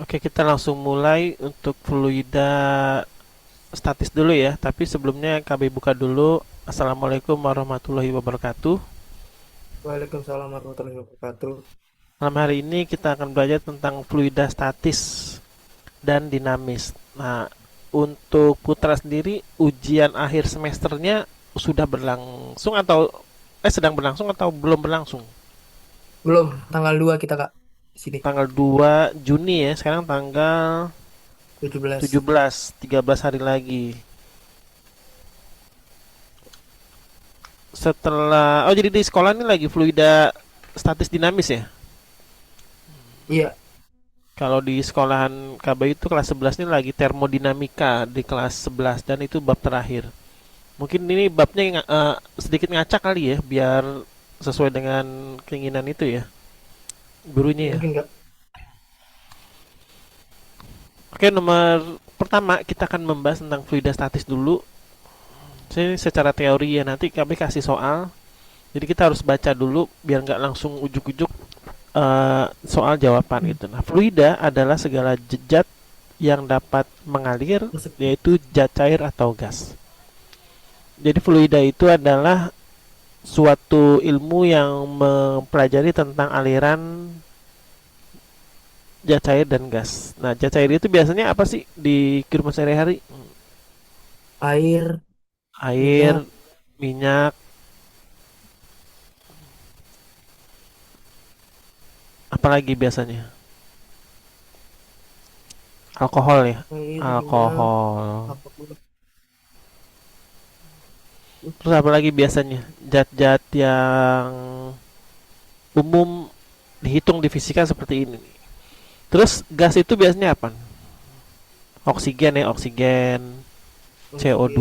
Oke, kita langsung mulai untuk fluida statis dulu ya. Tapi sebelumnya kami buka dulu. Assalamualaikum warahmatullahi wabarakatuh. Waalaikumsalam warahmatullahi wabarakatuh. Malam hari ini kita akan belajar tentang fluida statis dan dinamis. Nah, untuk Putra sendiri, ujian akhir semesternya sudah berlangsung atau sedang berlangsung atau belum berlangsung? Belum, tanggal 2 kita Kak. Di sini. Tanggal 2 Juni ya, sekarang tanggal 17. 17, 13 hari lagi. Setelah, oh jadi di sekolah ini lagi fluida statis dinamis ya? Iya, Kalau di sekolahan KB itu kelas 11 ini lagi termodinamika di kelas 11 dan itu bab terakhir. Mungkin ini babnya sedikit ngacak kali ya biar sesuai dengan keinginan itu ya gurunya ya. mungkin Kak. Oke, nomor pertama kita akan membahas tentang fluida statis dulu. Ini secara teori ya, nanti kami kasih soal. Jadi kita harus baca dulu biar nggak langsung ujuk-ujuk soal jawaban Hmm. gitu. Nah, fluida adalah segala zat yang dapat mengalir, Masuk. yaitu zat cair atau gas. Jadi fluida itu adalah suatu ilmu yang mempelajari tentang aliran zat cair dan gas. Nah, zat cair itu biasanya apa sih di kehidupan sehari-hari? Air, Air, minyak, minyak, apalagi biasanya? Alkohol ya. air, minyak, Alkohol. apa pun. Terus apa lagi biasanya? Zat-zat yang umum dihitung di fisika seperti ini. Terus gas itu biasanya apa? Oksigen ya, oksigen, Oksigen. CO2.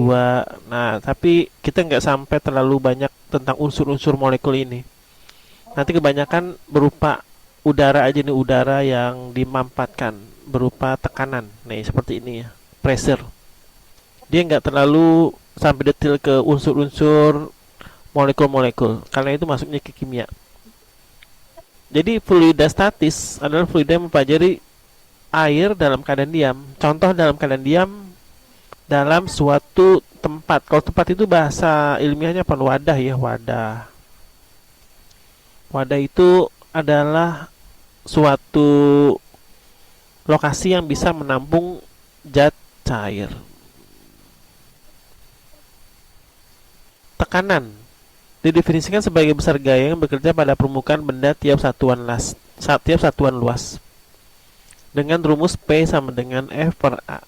Nah, tapi kita nggak sampai terlalu banyak tentang unsur-unsur molekul ini. Nanti kebanyakan berupa udara aja nih, udara yang dimampatkan berupa tekanan. Nih, seperti ini ya, pressure. Dia nggak terlalu sampai detail ke unsur-unsur molekul-molekul, karena itu masuknya ke kimia. Jadi fluida statis adalah fluida yang mempelajari air dalam keadaan diam. Contoh dalam keadaan diam dalam suatu tempat. Kalau tempat itu bahasa ilmiahnya apa? Wadah ya, wadah. Wadah itu adalah suatu lokasi yang bisa menampung zat cair. Tekanan didefinisikan sebagai besar gaya yang bekerja pada permukaan benda tiap satuan luas dengan rumus P sama dengan F per A.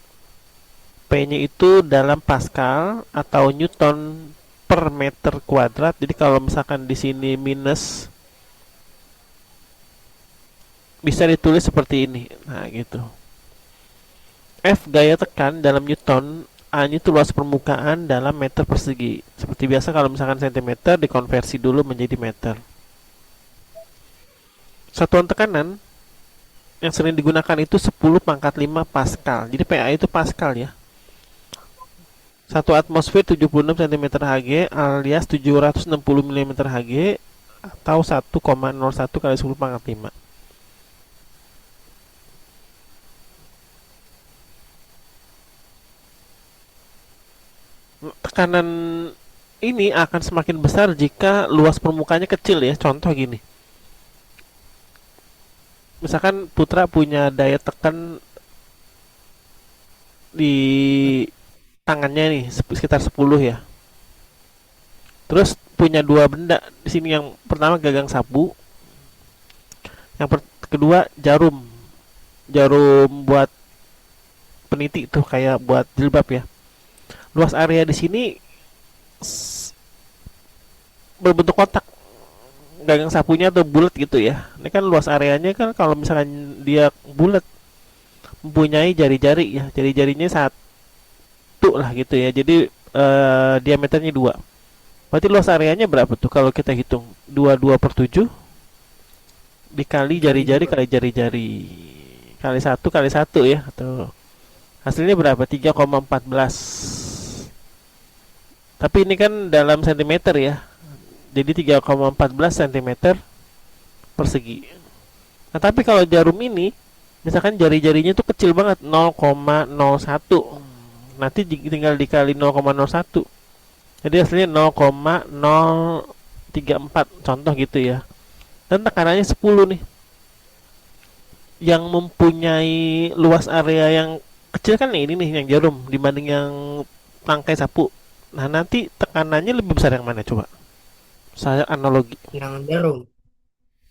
P-nya itu dalam Pascal atau Newton per meter kuadrat. Jadi kalau misalkan di sini minus bisa ditulis seperti ini. Nah, gitu. F gaya tekan dalam Newton, A-nya itu luas permukaan dalam meter persegi. Seperti biasa kalau misalkan cm dikonversi dulu menjadi meter. Satuan tekanan yang sering digunakan itu 10 pangkat 5 Pascal. Jadi PA itu Pascal ya. Satu atmosfer 76 cm Hg alias 760 mm Hg atau 1,01 kali 10 pangkat 5. Tekanan ini akan semakin besar jika luas permukaannya kecil ya. Contoh gini. Misalkan Putra punya daya tekan di tangannya nih sekitar 10 ya. Terus punya dua benda di sini, yang pertama gagang sapu, kedua jarum. Jarum buat peniti tuh kayak buat jilbab ya. Luas area di sini berbentuk kotak, gagang sapunya tuh bulat gitu ya. Ini kan luas areanya kan kalau misalkan dia bulat mempunyai jari-jari ya. Jari-jarinya satu lah gitu ya. Jadi diameternya 2. Berarti luas areanya berapa tuh kalau kita hitung? 22/7 dikali Kali jari-jari dua. kali jari-jari kali satu ya, atau hasilnya berapa? 3,14. Tapi ini kan dalam sentimeter ya. Jadi 3,14 cm persegi. Nah, tapi kalau jarum ini Misalkan jari-jarinya tuh kecil banget 0,01. Nanti tinggal dikali 0,01. Jadi hasilnya 0,034 contoh gitu ya. Dan tekanannya 10 nih. Yang mempunyai luas area yang kecil kan ini nih yang jarum dibanding yang tangkai sapu. Nah, nanti tekanannya lebih besar yang mana coba? Saya analogi Yang jarum.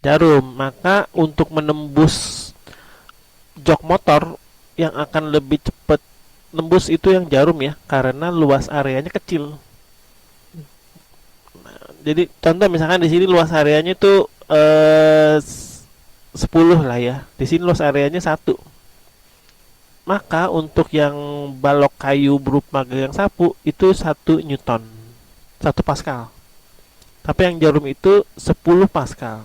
jarum, maka untuk menembus jok motor yang akan lebih cepat nembus itu yang jarum ya, karena luas areanya kecil. Jadi contoh misalkan di sini luas areanya itu 10 lah ya. Di sini luas areanya 1. Maka untuk yang balok kayu berupa gagang sapu itu 1 Newton, 1 Pascal. Tapi yang jarum itu 10 Pascal.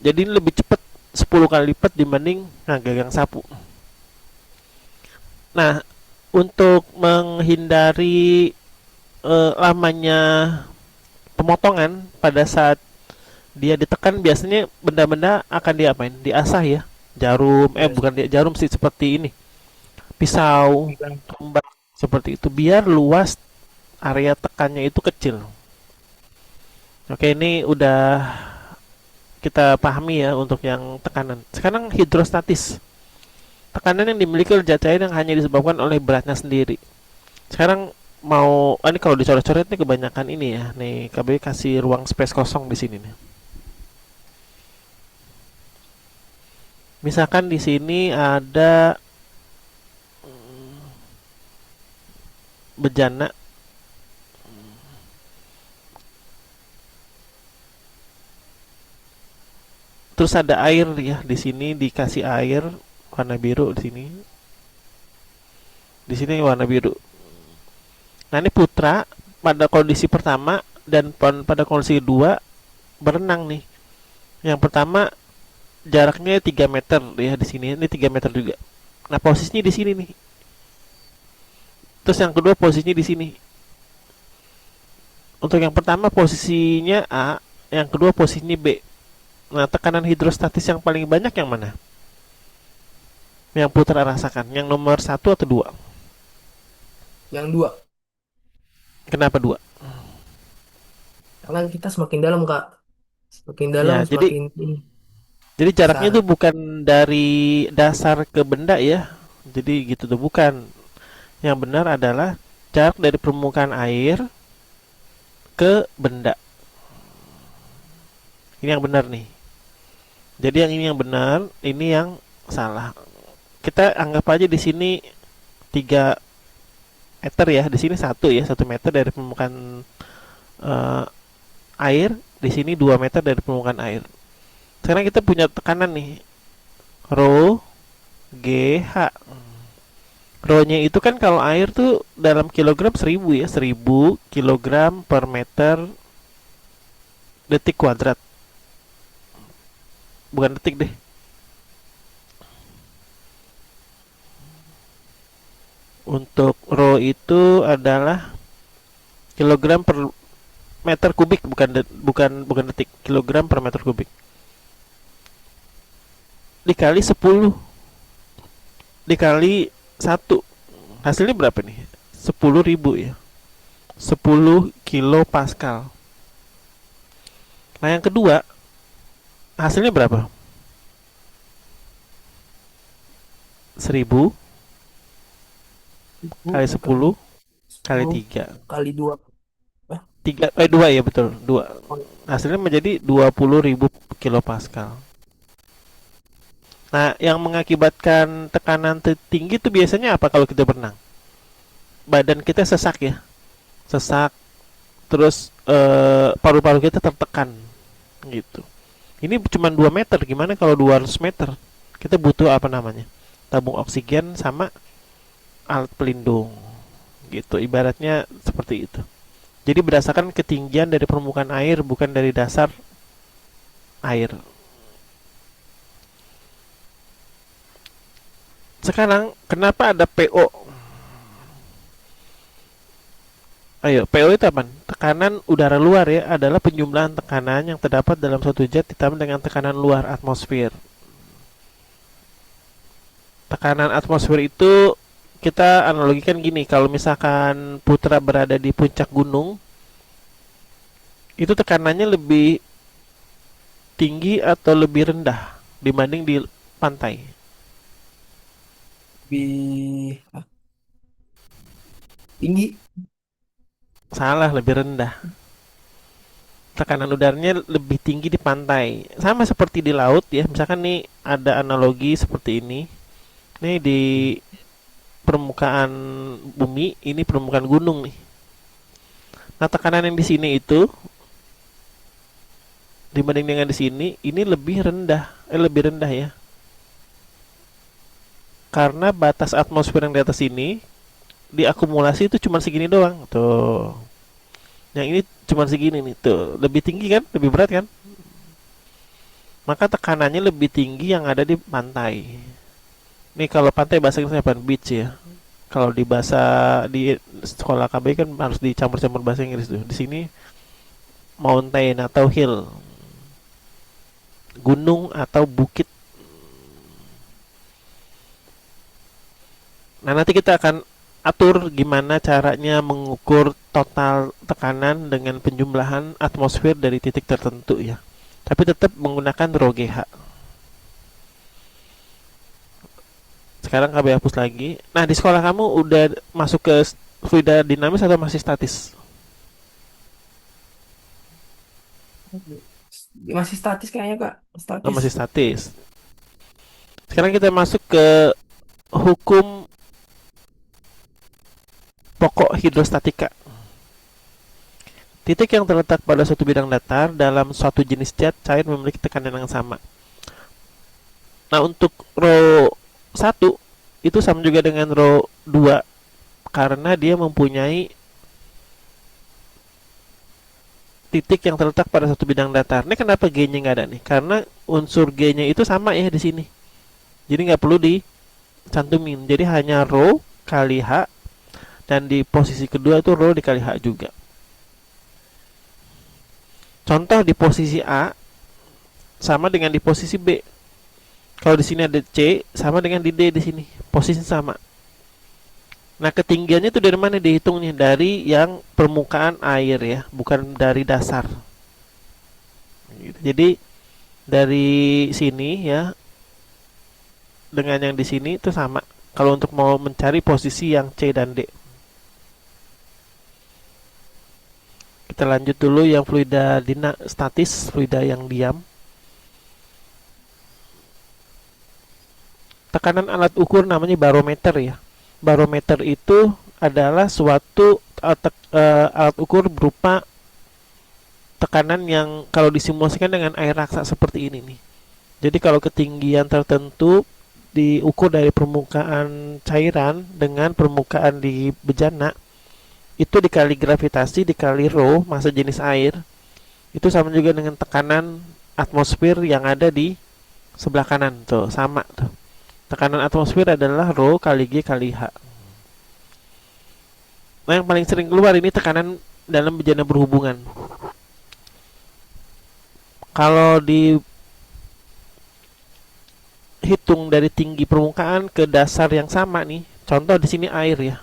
Jadi ini lebih cepat 10 kali lipat dibanding gagang sapu. Nah, untuk menghindari lamanya pemotongan pada saat dia ditekan, biasanya benda-benda akan diapain? Diasah ya. Jarum, Ya, bukan dia jarum sih, seperti ini. Pisau, juga. tombak, seperti itu biar luas area tekannya itu kecil. Oke, ini udah kita pahami ya untuk yang tekanan. Sekarang hidrostatis. Tekanan yang dimiliki oleh zat cair yang hanya disebabkan oleh beratnya sendiri. Sekarang mau ini kalau dicoret-coret nih kebanyakan ini ya. Nih, KB kasih ruang space kosong di sini nih. Misalkan di sini ada bejana, terus ada air ya di sini dikasih air warna biru di sini. Di sini warna biru. Nah, ini putra pada kondisi pertama dan pada kondisi kedua berenang nih. Yang pertama jaraknya 3 meter ya di sini. Ini 3 meter juga. Nah, posisinya di sini nih. Terus yang kedua posisinya di sini. Untuk yang pertama posisinya A, yang kedua posisinya B. Nah, tekanan hidrostatis yang paling banyak yang mana? Yang putra rasakan, yang nomor 1 atau 2? Yang dua. Kenapa 2? Karena kita semakin dalam, Kak. Semakin dalam, Ya, jadi semakin ini jaraknya itu besar. bukan dari dasar ke benda ya. Jadi gitu tuh bukan. Yang benar adalah jarak dari permukaan air ke benda. Ini yang benar nih. Jadi yang ini yang benar, ini yang salah. Kita anggap aja di sini 3 meter ya, di sini 1 meter dari permukaan eh, air, di sini 2 meter dari permukaan air. Sekarang kita punya tekanan nih, rho GH. Rho-nya itu kan kalau air tuh dalam kilogram 1000 ya, 1000 kilogram per meter detik kuadrat. Bukan detik deh. Untuk rho itu adalah kilogram per meter kubik, bukan detik, kilogram per meter kubik. Dikali 10 dikali 1, hasilnya berapa nih? 10.000 ya. 10 kilo pascal. Nah, yang kedua hasilnya berapa? 1000 kali 10 kali 10 3. kali 2. Eh, 2 ya, betul, 2. Hasilnya menjadi 20.000 kilo pascal. Nah, yang mengakibatkan tekanan tinggi itu biasanya apa kalau kita berenang? Badan kita sesak ya, sesak, terus paru-paru kita tertekan gitu. Ini cuma 2 meter, gimana kalau 200 meter? Kita butuh apa namanya? Tabung oksigen sama alat pelindung gitu. Ibaratnya seperti itu. Jadi berdasarkan ketinggian dari permukaan air, bukan dari dasar air. Sekarang kenapa ada PO? Ayo, PO itu apa? Tekanan udara luar ya, adalah penjumlahan tekanan yang terdapat dalam suatu zat ditambah dengan tekanan luar atmosfer. Tekanan atmosfer itu kita analogikan gini, kalau misalkan Putra berada di puncak gunung, itu tekanannya lebih tinggi atau lebih rendah dibanding di pantai? Lebih tinggi. Salah, lebih rendah. Tekanan udaranya lebih tinggi di pantai. Sama seperti di laut ya. Misalkan nih ada analogi seperti ini. Nih di permukaan bumi, ini permukaan gunung nih. Nah, tekanan yang di sini itu dibanding dengan di sini, ini lebih rendah. Lebih rendah ya. Karena batas atmosfer yang di atas ini diakumulasi itu cuma segini doang. Tuh. Yang ini cuma segini nih. Tuh, lebih tinggi kan? Lebih berat kan? Maka tekanannya lebih tinggi yang ada di pantai. Nih kalau pantai bahasa Inggrisnya apa? Beach ya. Kalau di bahasa di sekolah KB kan harus dicampur-campur bahasa Inggris tuh. Di sini mountain atau hill, gunung atau bukit. Nah, nanti kita akan atur gimana caranya mengukur total tekanan dengan penjumlahan atmosfer dari titik tertentu ya. Tapi tetap menggunakan rho GH. Sekarang KB hapus lagi. Nah, di sekolah kamu udah masuk ke fluida dinamis atau masih statis? Masih statis kayaknya Kak. Oh, Statis. masih statis. Sekarang kita masuk ke hukum pokok hidrostatika. Titik yang terletak pada suatu bidang datar dalam suatu jenis zat cair memiliki tekanan yang sama. Nah, untuk rho 1 itu sama juga dengan rho 2 karena dia mempunyai titik yang terletak pada satu bidang datar. Ini kenapa G-nya nggak ada nih? Karena unsur G-nya itu sama ya di sini. Jadi nggak perlu dicantumin. Jadi hanya rho kali H, dan di posisi kedua itu rho dikali H juga. Contoh di posisi A sama dengan di posisi B. Kalau di sini ada C sama dengan di D di sini. Posisi sama. Nah, ketinggiannya itu dari mana dihitungnya? Dari yang permukaan air ya, bukan dari dasar. Jadi dari sini ya dengan yang di sini itu sama. Kalau untuk mau mencari posisi yang C dan D. Kita lanjut dulu yang fluida statis, fluida yang diam. Tekanan alat ukur namanya barometer ya. Barometer itu adalah suatu alat ukur berupa tekanan yang kalau disimulasikan dengan air raksa seperti ini nih. Jadi kalau ketinggian tertentu diukur dari permukaan cairan dengan permukaan di bejana, itu dikali gravitasi dikali rho, massa jenis air, itu sama juga dengan tekanan atmosfer yang ada di sebelah kanan. Tuh, sama tuh. Tekanan atmosfer adalah rho kali G kali H. Nah, yang paling sering keluar ini tekanan dalam bejana berhubungan. Kalau dihitung dari tinggi permukaan ke dasar yang sama nih, contoh di sini air ya,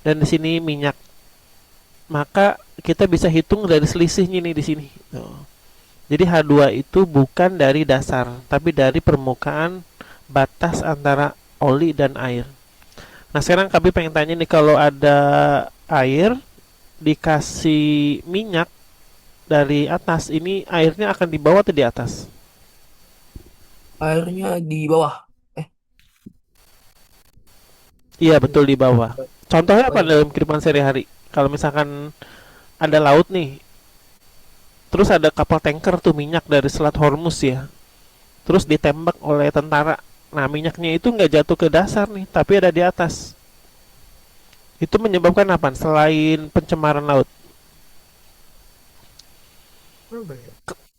dan di sini minyak, maka kita bisa hitung dari selisihnya nih di sini. Tuh. Jadi H2 itu bukan dari dasar, tapi dari permukaan batas antara oli dan air. Nah, sekarang kami pengen tanya nih, kalau ada air dikasih minyak dari atas, ini airnya akan di bawah atau di atas? Airnya di bawah. Eh, Iya, betul di bawah. Contohnya oh apa ya. dalam kehidupan sehari-hari? Kalau misalkan ada laut nih, terus ada kapal tanker tuh minyak dari Selat Hormuz ya, terus ditembak oleh tentara. Nah, minyaknya itu nggak jatuh ke dasar nih, tapi ada di atas. Itu menyebabkan apa? Selain pencemaran laut, Apa ya?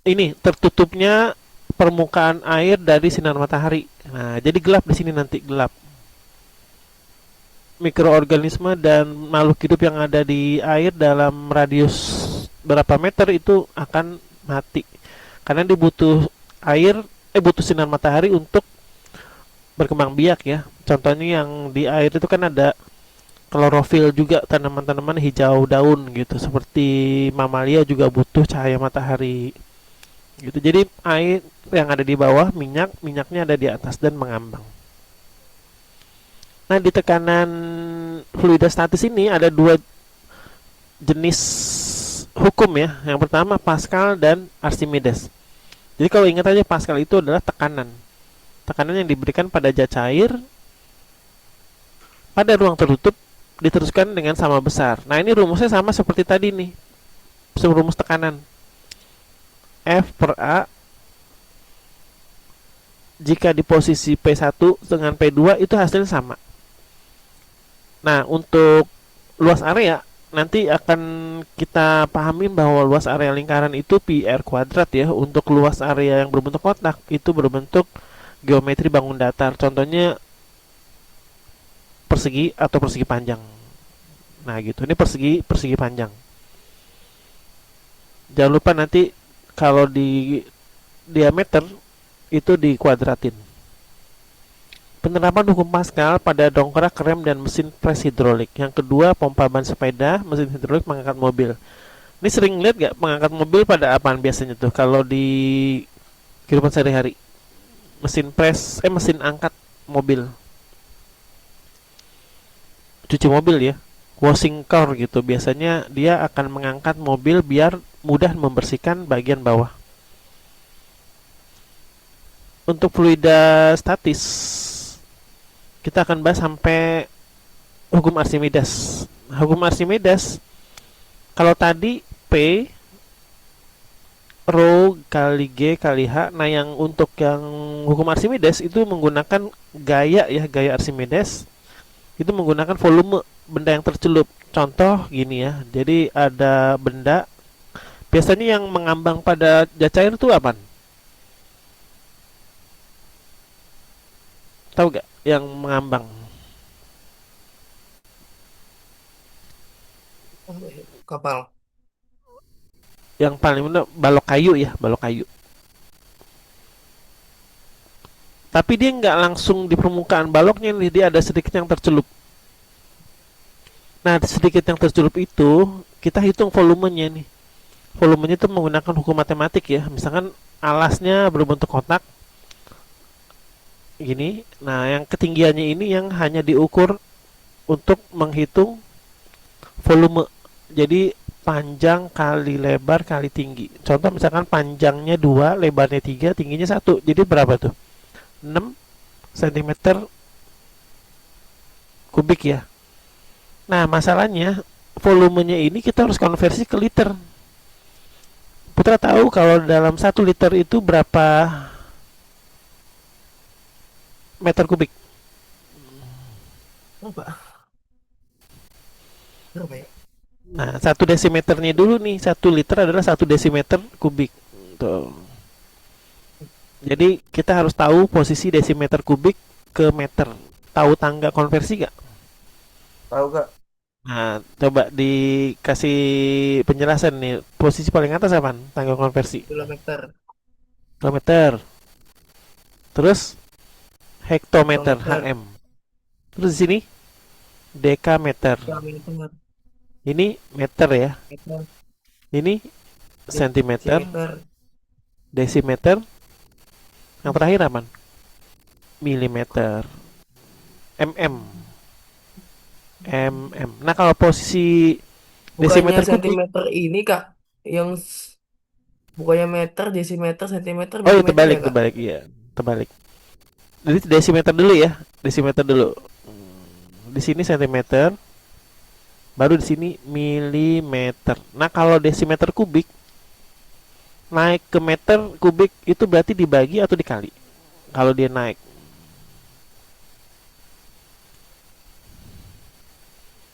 ini tertutupnya permukaan air dari sinar matahari. Nah, jadi gelap di sini nanti, gelap. Mikroorganisme dan makhluk hidup yang ada di air dalam radius berapa meter itu akan mati. Karena dibutuh air, butuh sinar matahari untuk berkembang biak ya. Contohnya yang di air itu kan ada klorofil juga, tanaman-tanaman hijau daun gitu. Seperti mamalia juga butuh cahaya matahari gitu. Jadi air yang ada di bawah, minyaknya ada di atas dan mengambang. Nah, di tekanan fluida statis ini ada dua jenis hukum ya. Yang pertama Pascal dan Archimedes. Jadi kalau ingat aja, Pascal itu adalah tekanan. Tekanan yang diberikan pada zat cair pada ruang tertutup diteruskan dengan sama besar. Nah, ini rumusnya sama seperti tadi nih. Rumus tekanan. F per A jika di posisi P1 dengan P2 itu hasilnya sama. Nah, untuk luas area nanti akan kita pahamin bahwa luas area lingkaran itu pi r kuadrat ya. Untuk luas area yang berbentuk kotak itu berbentuk geometri bangun datar. Contohnya persegi atau persegi panjang. Nah, gitu. Ini persegi persegi panjang. Jangan lupa nanti kalau di diameter itu dikuadratin. Penerapan hukum Pascal pada dongkrak, rem, dan mesin pres hidrolik. Yang kedua, pompa ban sepeda, mesin hidrolik mengangkat mobil. Ini sering lihat gak mengangkat mobil pada apaan biasanya tuh kalau di kehidupan sehari-hari? Mesin pres, mesin angkat mobil. Cuci mobil ya. Washing car gitu. Biasanya dia akan mengangkat mobil biar mudah membersihkan bagian bawah. Untuk fluida statis, kita akan bahas sampai hukum Archimedes. Hukum Archimedes, kalau tadi P rho kali G kali H. Nah, yang untuk yang hukum Archimedes itu menggunakan gaya ya, gaya Archimedes. Itu menggunakan volume benda yang tercelup. Contoh gini ya. Jadi ada benda, biasanya yang mengambang pada zat cair itu apa? Tahu gak yang mengambang? Kapal. Yang paling benar balok kayu ya, balok kayu. Tapi dia nggak langsung di permukaan baloknya nih, dia ada sedikit yang tercelup. Nah, sedikit yang tercelup itu kita hitung volumenya nih. Volumenya itu menggunakan hukum matematik ya. Misalkan alasnya berbentuk kotak gini. Nah, yang ketinggiannya ini yang hanya diukur untuk menghitung volume. Jadi panjang kali lebar kali tinggi. Contoh misalkan panjangnya 2, lebarnya 3, tingginya 1. Jadi berapa tuh? 6 cm kubik ya. Nah, masalahnya volumenya ini kita harus konversi ke liter. Putra tahu kalau dalam 1 liter itu berapa meter kubik? Apa? Berapa ya? Nah, 1 desimeternya dulu nih. 1 liter adalah 1 desimeter kubik. Tuh. Jadi kita harus tahu posisi desimeter kubik ke meter. Tahu tangga konversi gak? Tahu gak? Nah, coba dikasih penjelasan nih. Posisi paling atas apa? Tangga konversi. Kilometer. Kilometer. Terus hektometer, Hektometer. HM. Terus di sini dekameter. Kilometer. Ini meter ya. Meter. Ini sentimeter, Decimeter. desimeter. Yang terakhir apa? Milimeter. mm. Nah, kalau posisi Bukannya desimeter kubik, sentimeter ini kak, yang bukannya meter, desimeter, sentimeter, oh iya, milimeter ya terbalik, kak? terbalik, iya, terbalik. Jadi desimeter dulu ya, desimeter dulu. Di sini sentimeter, baru di sini milimeter. Nah, kalau desimeter kubik naik ke meter kubik itu berarti dibagi atau dikali? Kalau dia naik,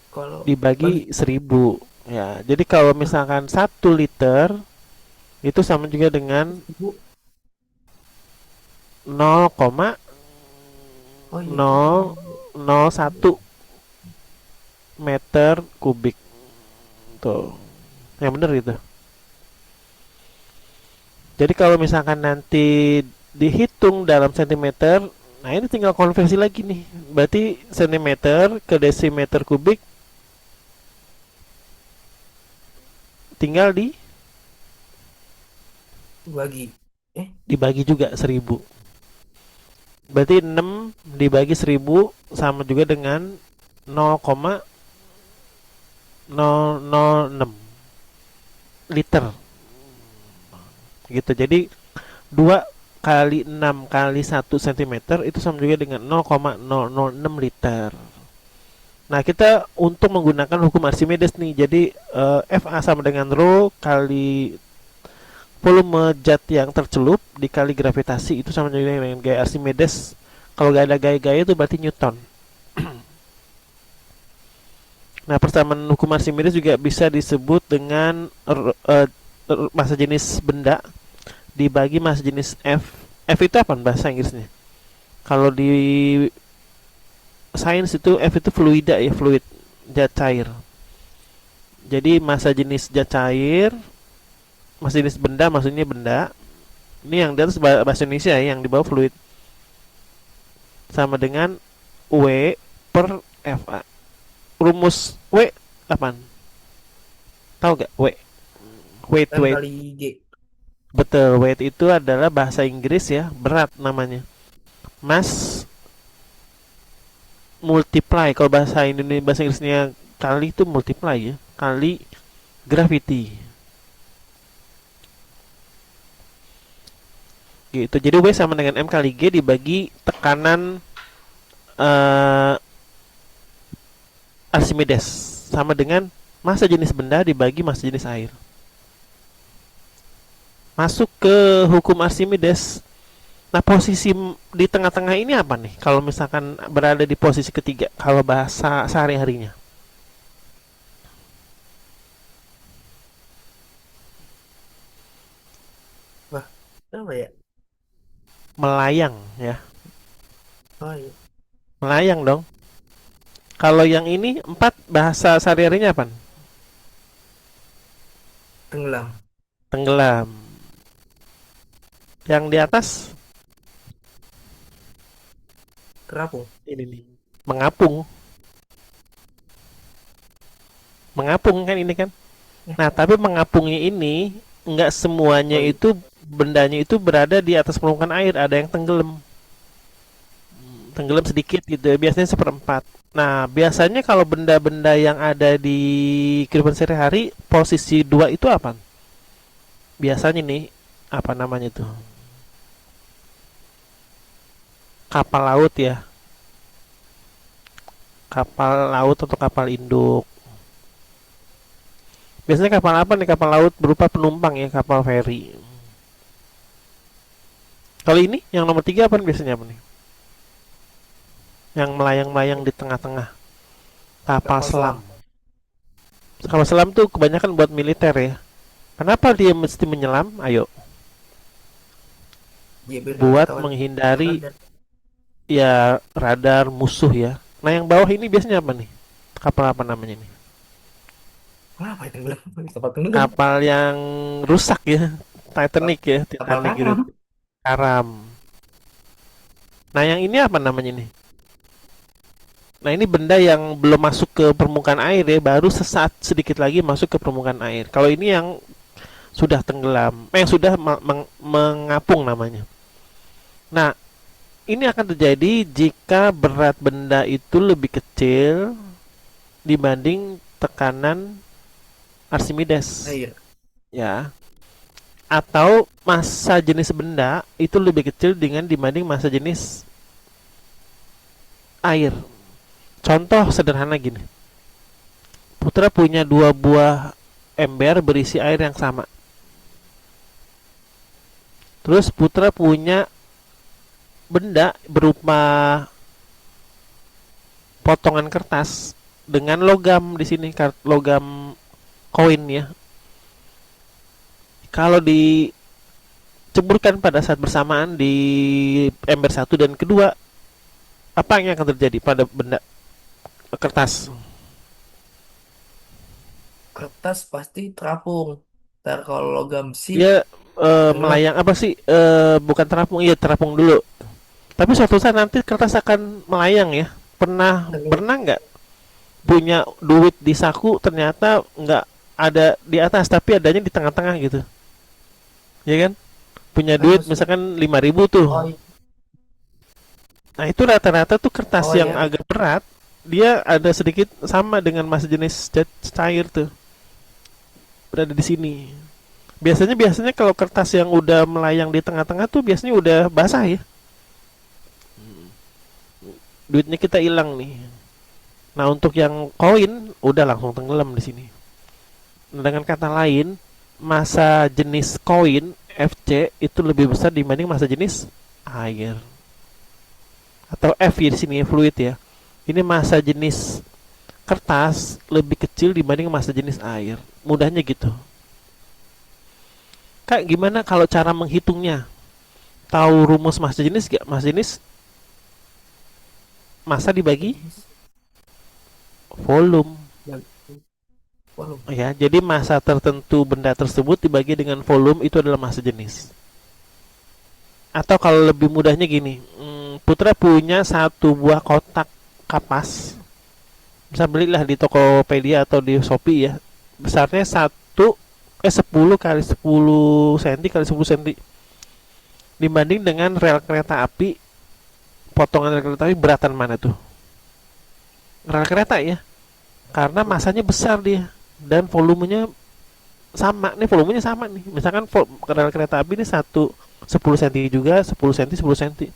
Kalau bagi dibagi 1000. Ya, jadi kalau misalkan 1 liter itu sama juga dengan ibu, nol koma oh iya iya nol benar. nol satu meter kubik. Tuh, yang bener itu. Jadi kalau misalkan nanti dihitung dalam sentimeter, Nah ini tinggal konversi lagi nih. Berarti sentimeter ke desimeter kubik tinggal Bagi. Eh, dibagi juga 1000. Berarti 6 dibagi 1000 sama juga dengan 0,006 liter gitu. Jadi 2 kali 6 kali 1 cm itu sama juga dengan 0,006 liter. Nah, kita untuk menggunakan hukum Archimedes nih. Jadi FA sama dengan rho kali volume zat yang tercelup dikali gravitasi itu sama dengan gaya Archimedes. Kalau gak ada gaya-gaya itu berarti Newton. Nah, persamaan hukum Archimedes juga bisa disebut dengan massa jenis benda dibagi massa jenis F. F itu apa bahasa Inggrisnya? Kalau di sains itu F itu fluida ya, fluid, zat cair. Jadi massa jenis zat cair, massa jenis benda maksudnya benda. Ini yang di atas bahasa Indonesia ya, yang di bawah fluid sama dengan W per FA. Rumus W apaan? Tahu gak W? Weight, M weight. kali G. Betul, weight itu adalah bahasa Inggris ya, berat namanya. Mass multiply, kalau bahasa Indonesia bahasa Inggrisnya kali itu multiply ya, kali gravity. Gitu. Jadi W sama dengan M kali G dibagi tekanan eh, Archimedes sama dengan massa jenis benda dibagi massa jenis air. Masuk ke hukum Archimedes. Nah, posisi di tengah-tengah ini apa nih? Kalau misalkan berada di posisi ketiga, kalau bahasa sehari-harinya, Wah, apa ya? melayang ya, Oh iya, melayang dong. Kalau yang ini empat bahasa sehari-harinya apa? tenggelam, Tenggelam. Yang di atas terapung. ini nih, mengapung, mengapung kan ini kan. Eh, Nah, tapi mengapungnya ini nggak semuanya oh iya, itu bendanya itu berada di atas permukaan air, ada yang tenggelam. Tenggelam sedikit gitu ya, biasanya seperempat. Nah, biasanya kalau benda-benda yang ada di kehidupan sehari-hari, posisi dua itu apa? Biasanya nih, apa namanya tuh? Kapal laut ya, kapal laut atau kapal induk. Biasanya kapal apa nih? Kapal laut berupa penumpang ya, kapal feri. Kalau ini, yang nomor tiga apa biasanya apa nih? Yang melayang-layang di tengah-tengah, kapal kapal selam. selam. Kapal selam tuh kebanyakan buat militer ya. Kenapa dia mesti menyelam? Ayo, Dia biar buat ketahuan menghindari radar. ya radar musuh ya. Nah yang bawah ini biasanya apa nih? Kapal apa namanya nih? Kenapa ya tenggelam? Kapal tenggelam. Kapal yang rusak ya, Titanic ya, Kapal Titanic gitu. karam. Karam. Nah yang ini apa namanya nih? Nah ini benda yang belum masuk ke permukaan air ya, baru sesaat sedikit lagi masuk ke permukaan air. Kalau ini yang sudah tenggelam, yang sudah mengapung namanya. Nah ini akan terjadi jika berat benda itu lebih kecil dibanding tekanan Archimedes Air. ya, atau massa jenis benda itu lebih kecil dengan dibanding massa jenis air. Contoh sederhana gini, Putra punya dua buah ember berisi air yang sama. Terus Putra punya benda berupa potongan kertas dengan logam di sini, logam koin ya. Kalau diceburkan pada saat bersamaan di ember satu dan kedua, apa yang akan terjadi pada benda kertas? Kertas pasti terapung. Ntar kalau logam besi Dia tenggelam. melayang apa sih? Bukan terapung, iya terapung dulu. Tapi suatu saat nanti kertas akan melayang ya. Pernah Dan pernah nggak punya duit di saku ternyata nggak ada di atas tapi adanya di tengah-tengah gitu, ya kan? Punya nah, duit maksudnya, misalkan 5.000 tuh. oh, Nah itu rata-rata tuh kertas oh yang ya, agak berat, dia ada sedikit sama dengan massa jenis cair tuh berada di sini. Biasanya kalau kertas yang udah melayang di tengah-tengah tuh biasanya udah basah ya. Duitnya kita hilang nih. Nah untuk yang koin udah langsung tenggelam di sini. Nah, dengan kata lain, massa jenis koin FC itu lebih besar dibanding massa jenis air atau F ya di sini ya, fluid ya. Ini massa jenis kertas lebih kecil dibanding massa jenis air. Mudahnya gitu. Kak, gimana kalau cara menghitungnya? Tahu rumus massa jenis gak? Massa jenis massa dibagi volume. dan waduh, Ya, jadi massa tertentu benda tersebut dibagi dengan volume itu adalah massa jenis. Atau kalau lebih mudahnya gini, Putra punya satu buah kotak kapas, bisa belilah di Tokopedia atau di Shopee ya. Besarnya 10 kali 10 cm kali 10 cm. Dibanding dengan rel kereta api, potongan rel kereta api beratan mana tuh? Rel kereta ya, karena masanya besar dia dan volumenya sama nih, volumenya sama nih. Misalkan rel kereta api ini 10 cm juga, 10 cm 10 cm.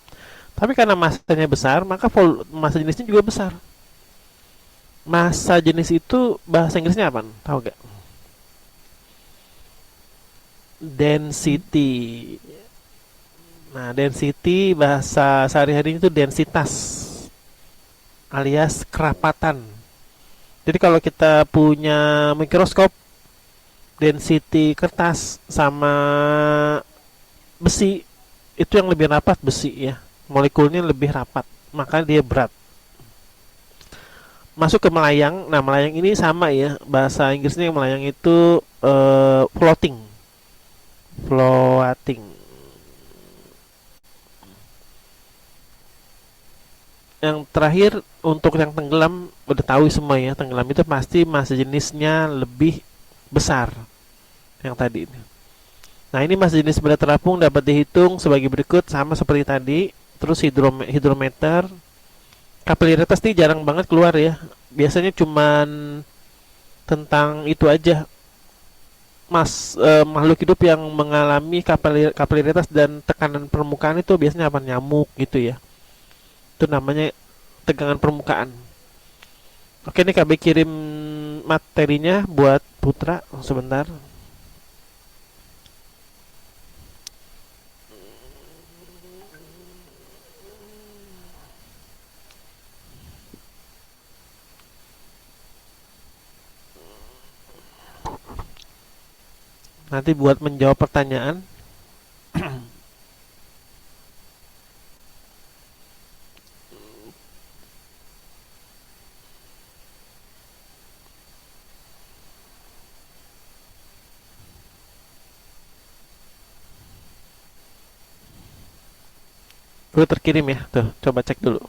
Tapi karena masanya besar, maka massa jenisnya juga besar. Massa jenis itu bahasa Inggrisnya apa? Tahu gak? Density. Nah, density bahasa sehari-hari itu densitas alias kerapatan. Jadi kalau kita punya mikroskop, density kertas sama besi itu yang lebih rapat besi ya. Molekulnya lebih rapat, maka dia berat. Masuk ke melayang. Nah, melayang ini sama ya. Bahasa Inggrisnya yang melayang itu floating. Floating. Yang terakhir untuk yang tenggelam udah tahu semua ya. Tenggelam itu pasti massa jenisnya lebih besar yang tadi ini. Nah, ini massa jenis benda terapung dapat dihitung sebagai berikut sama seperti tadi. Terus hidrometer, kapilaritas ini jarang banget keluar ya. Biasanya cuman tentang itu aja. Makhluk hidup yang mengalami kapilaritas dan tekanan permukaan itu biasanya apa? Nyamuk gitu ya. Itu namanya tegangan permukaan. Oke nih KB kirim materinya buat Putra sebentar. Nanti buat menjawab pertanyaan. Udah terkirim ya. Tuh, coba cek dulu.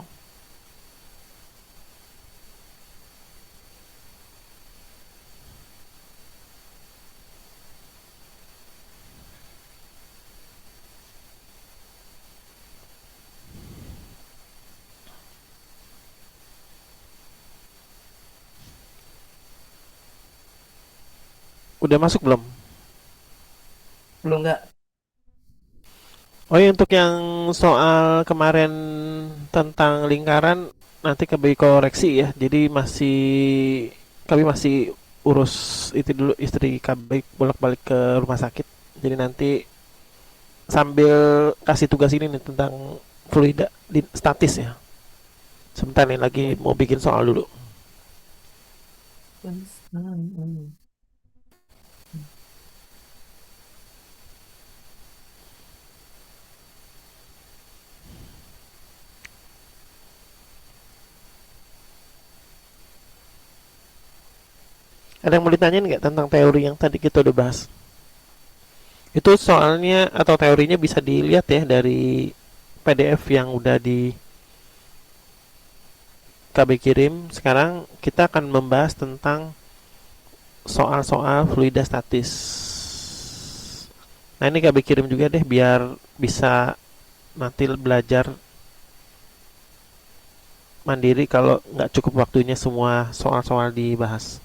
Udah masuk belum? belum nggak. Oh ya, untuk yang soal kemarin tentang lingkaran nanti kami koreksi ya. Jadi kami masih urus itu dulu, istri kami bolak-balik ke rumah sakit. Jadi nanti sambil kasih tugas ini nih tentang fluida statis ya. Sebentar nih lagi Ya. mau bikin soal dulu. Ada yang mau ditanyain nggak tentang teori yang tadi kita udah bahas? Itu soalnya atau teorinya bisa dilihat ya dari PDF yang udah di KB kirim. Sekarang kita akan membahas tentang soal-soal fluida statis. Nah ini KB kirim juga deh biar bisa nanti belajar mandiri kalau nggak cukup waktunya semua soal-soal dibahas.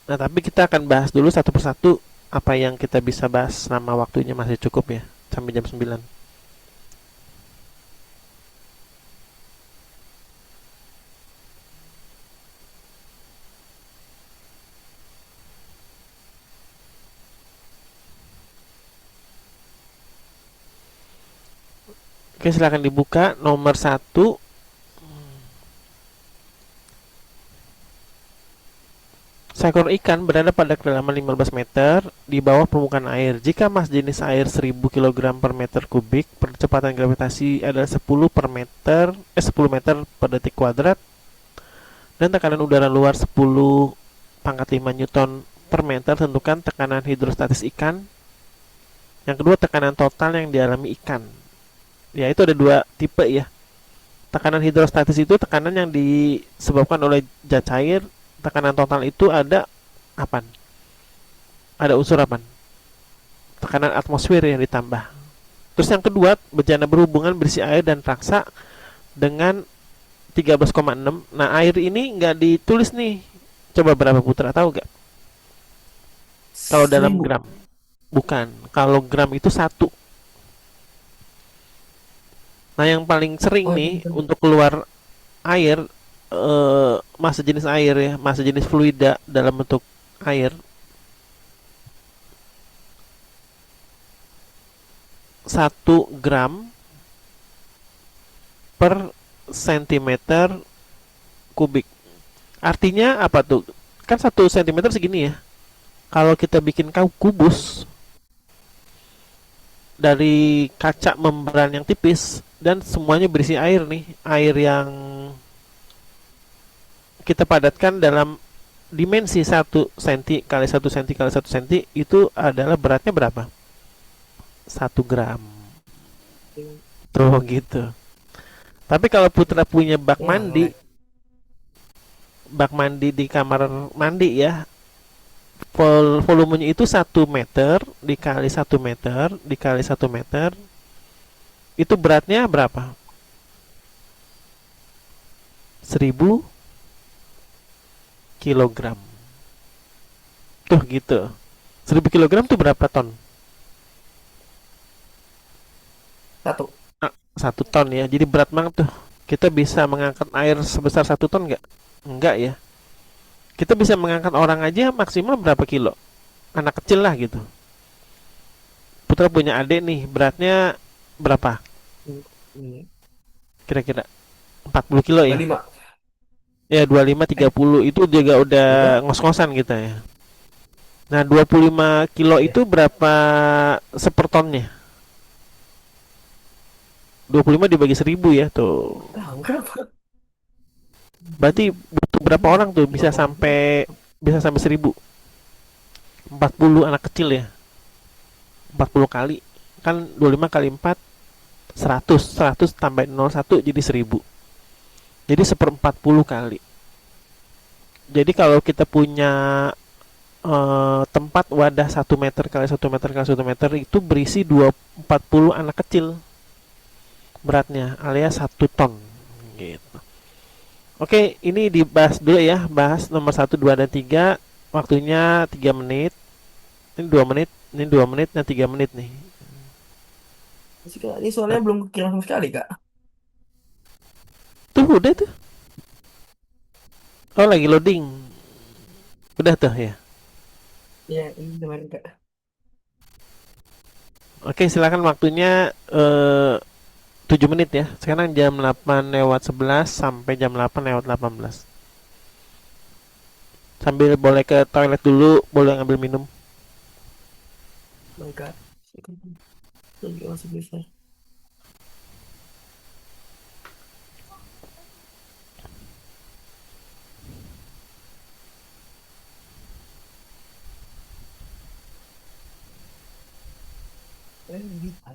Nah tapi kita akan bahas dulu satu persatu apa yang kita bisa bahas selama waktunya masih cukup ya sampai jam 9. Oke silahkan dibuka nomor satu. Seekor ikan berada pada kedalaman 15 meter di bawah permukaan air. Jika mas jenis air 1000 kg per meter kubik, percepatan gravitasi adalah 10 meter per detik kuadrat, dan tekanan udara luar 10 pangkat 5 Newton per meter. Tentukan tekanan hidrostatis ikan. Yang kedua, tekanan total yang dialami ikan. Ya, itu ada dua tipe ya. Tekanan hidrostatis itu tekanan yang disebabkan oleh zat cair. Tekanan total itu ada apa? Ada unsur apa? Tekanan atmosfer yang ditambah. Terus yang kedua, bejana berhubungan berisi air dan raksa dengan 13,6. Nah, air ini nggak ditulis nih. Coba berapa Putra tahu nggak? Kalau dalam 1000. gram. Bukan. Kalau gram itu satu. Nah, yang paling sering Oh itu nih bukan. untuk keluar air, massa jenis air ya, massa jenis fluida dalam bentuk air 1 gram per sentimeter kubik. Artinya apa tuh? Kan 1 sentimeter segini ya. Kalau kita bikin kubus dari kaca membran yang tipis dan semuanya berisi air nih, air yang kita padatkan dalam dimensi 1 cm kali 1 cm kali 1 cm, itu adalah beratnya berapa? 1 gram. Tuh gitu. Tapi kalau Putra punya Ya nggak. bak mandi di kamar mandi ya, volumenya itu 1 meter dikali 1 meter dikali 1 meter, itu beratnya berapa? 1000 kilogram. Tuh gitu. 1000 kilogram tuh berapa ton? Satu. 1 ton ya. Jadi berat banget tuh. Kita bisa mengangkat air sebesar 1 ton nggak? Enggak ya. Kita bisa mengangkat orang aja maksimal berapa kilo? Anak kecil lah gitu. Putra punya adik nih, beratnya berapa? Ini Kira-kira 40 kilo ya? 25. Ya 25 Eh 30 itu juga udah iya ngos-ngosan kita ya. Nah 25 kilo iya. itu berapa sepertonnya? 25 dibagi 1000 ya tuh. Tahu berapa? Berarti butuh berapa orang tuh Berapa orang? bisa sampai 1000? 40 anak kecil ya. 40 kali. Kan 25 kali 4 100. 100 tambah 01 jadi 1000. Jadi 1/40 kali. Jadi kalau kita punya tempat wadah 1 meter kali 1 meter kali 1 meter itu berisi 240 anak kecil beratnya alias 1 ton gitu. Oke, ini dibahas dulu ya, bahas nomor 1, 2, dan 3. Waktunya 3 menit. Ini 2 menit, ini 2 menit, dan 3 menit nih. Ini Nah, soalnya belum kekiran sama sekali kak. tuh udah tuh. Oh lagi loading. Udah tuh ya. Ya ini kemarin kak. Oke, silakan waktunya 7 menit ya. Sekarang jam 8 lewat 11 sampai jam 8 lewat 18. Sambil boleh ke toilet dulu, boleh ngambil minum. Baik kak. Lagi masih bisa. Bisa.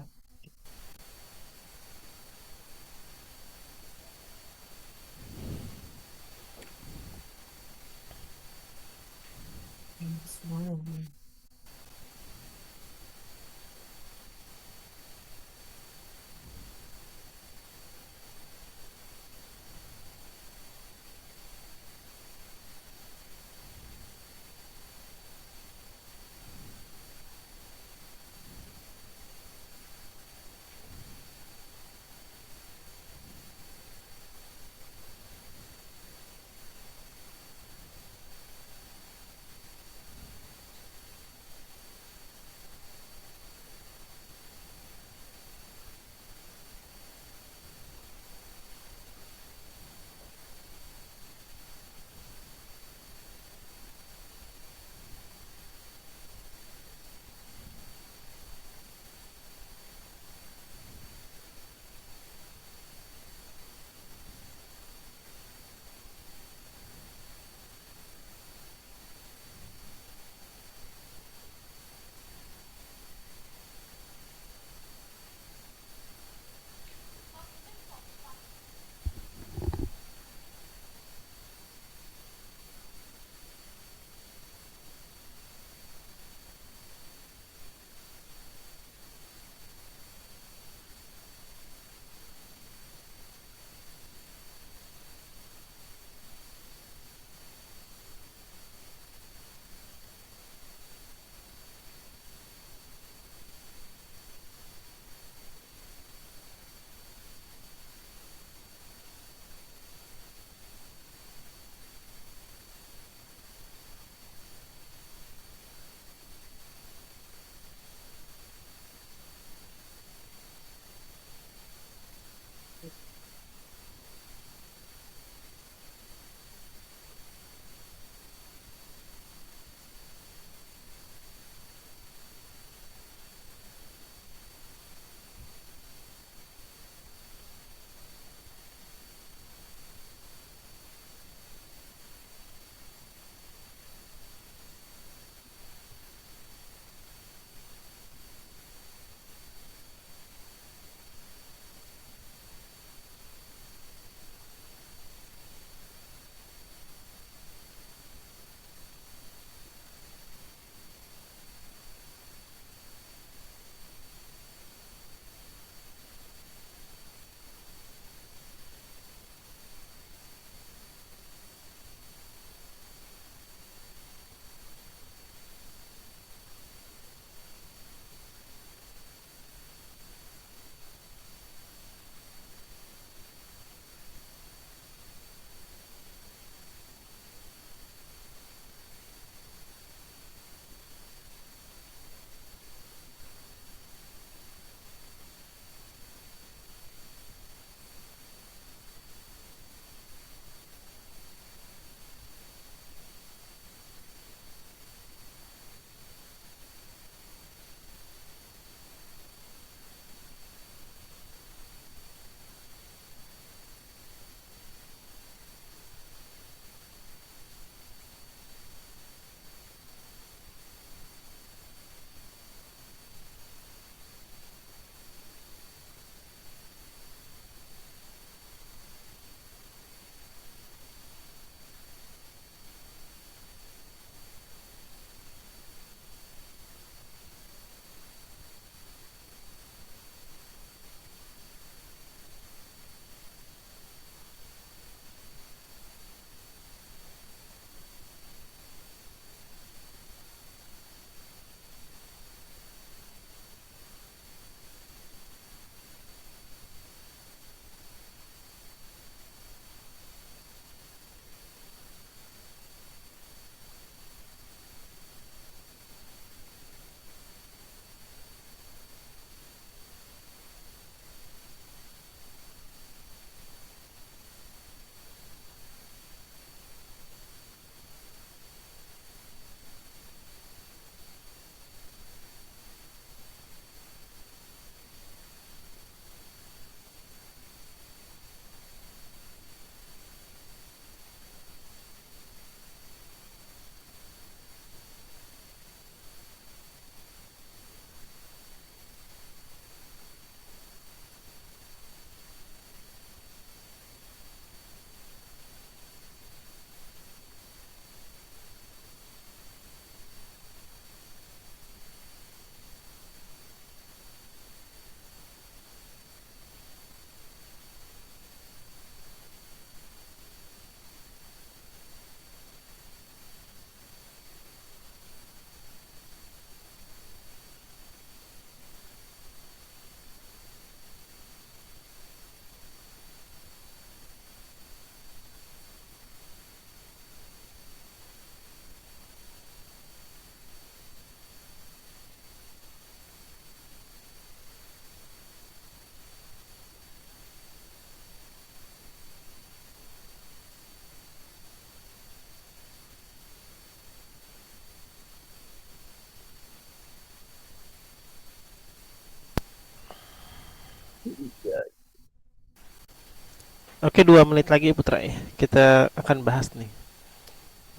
Oke, 2 menit lagi Putra ya. Kita akan bahas nih.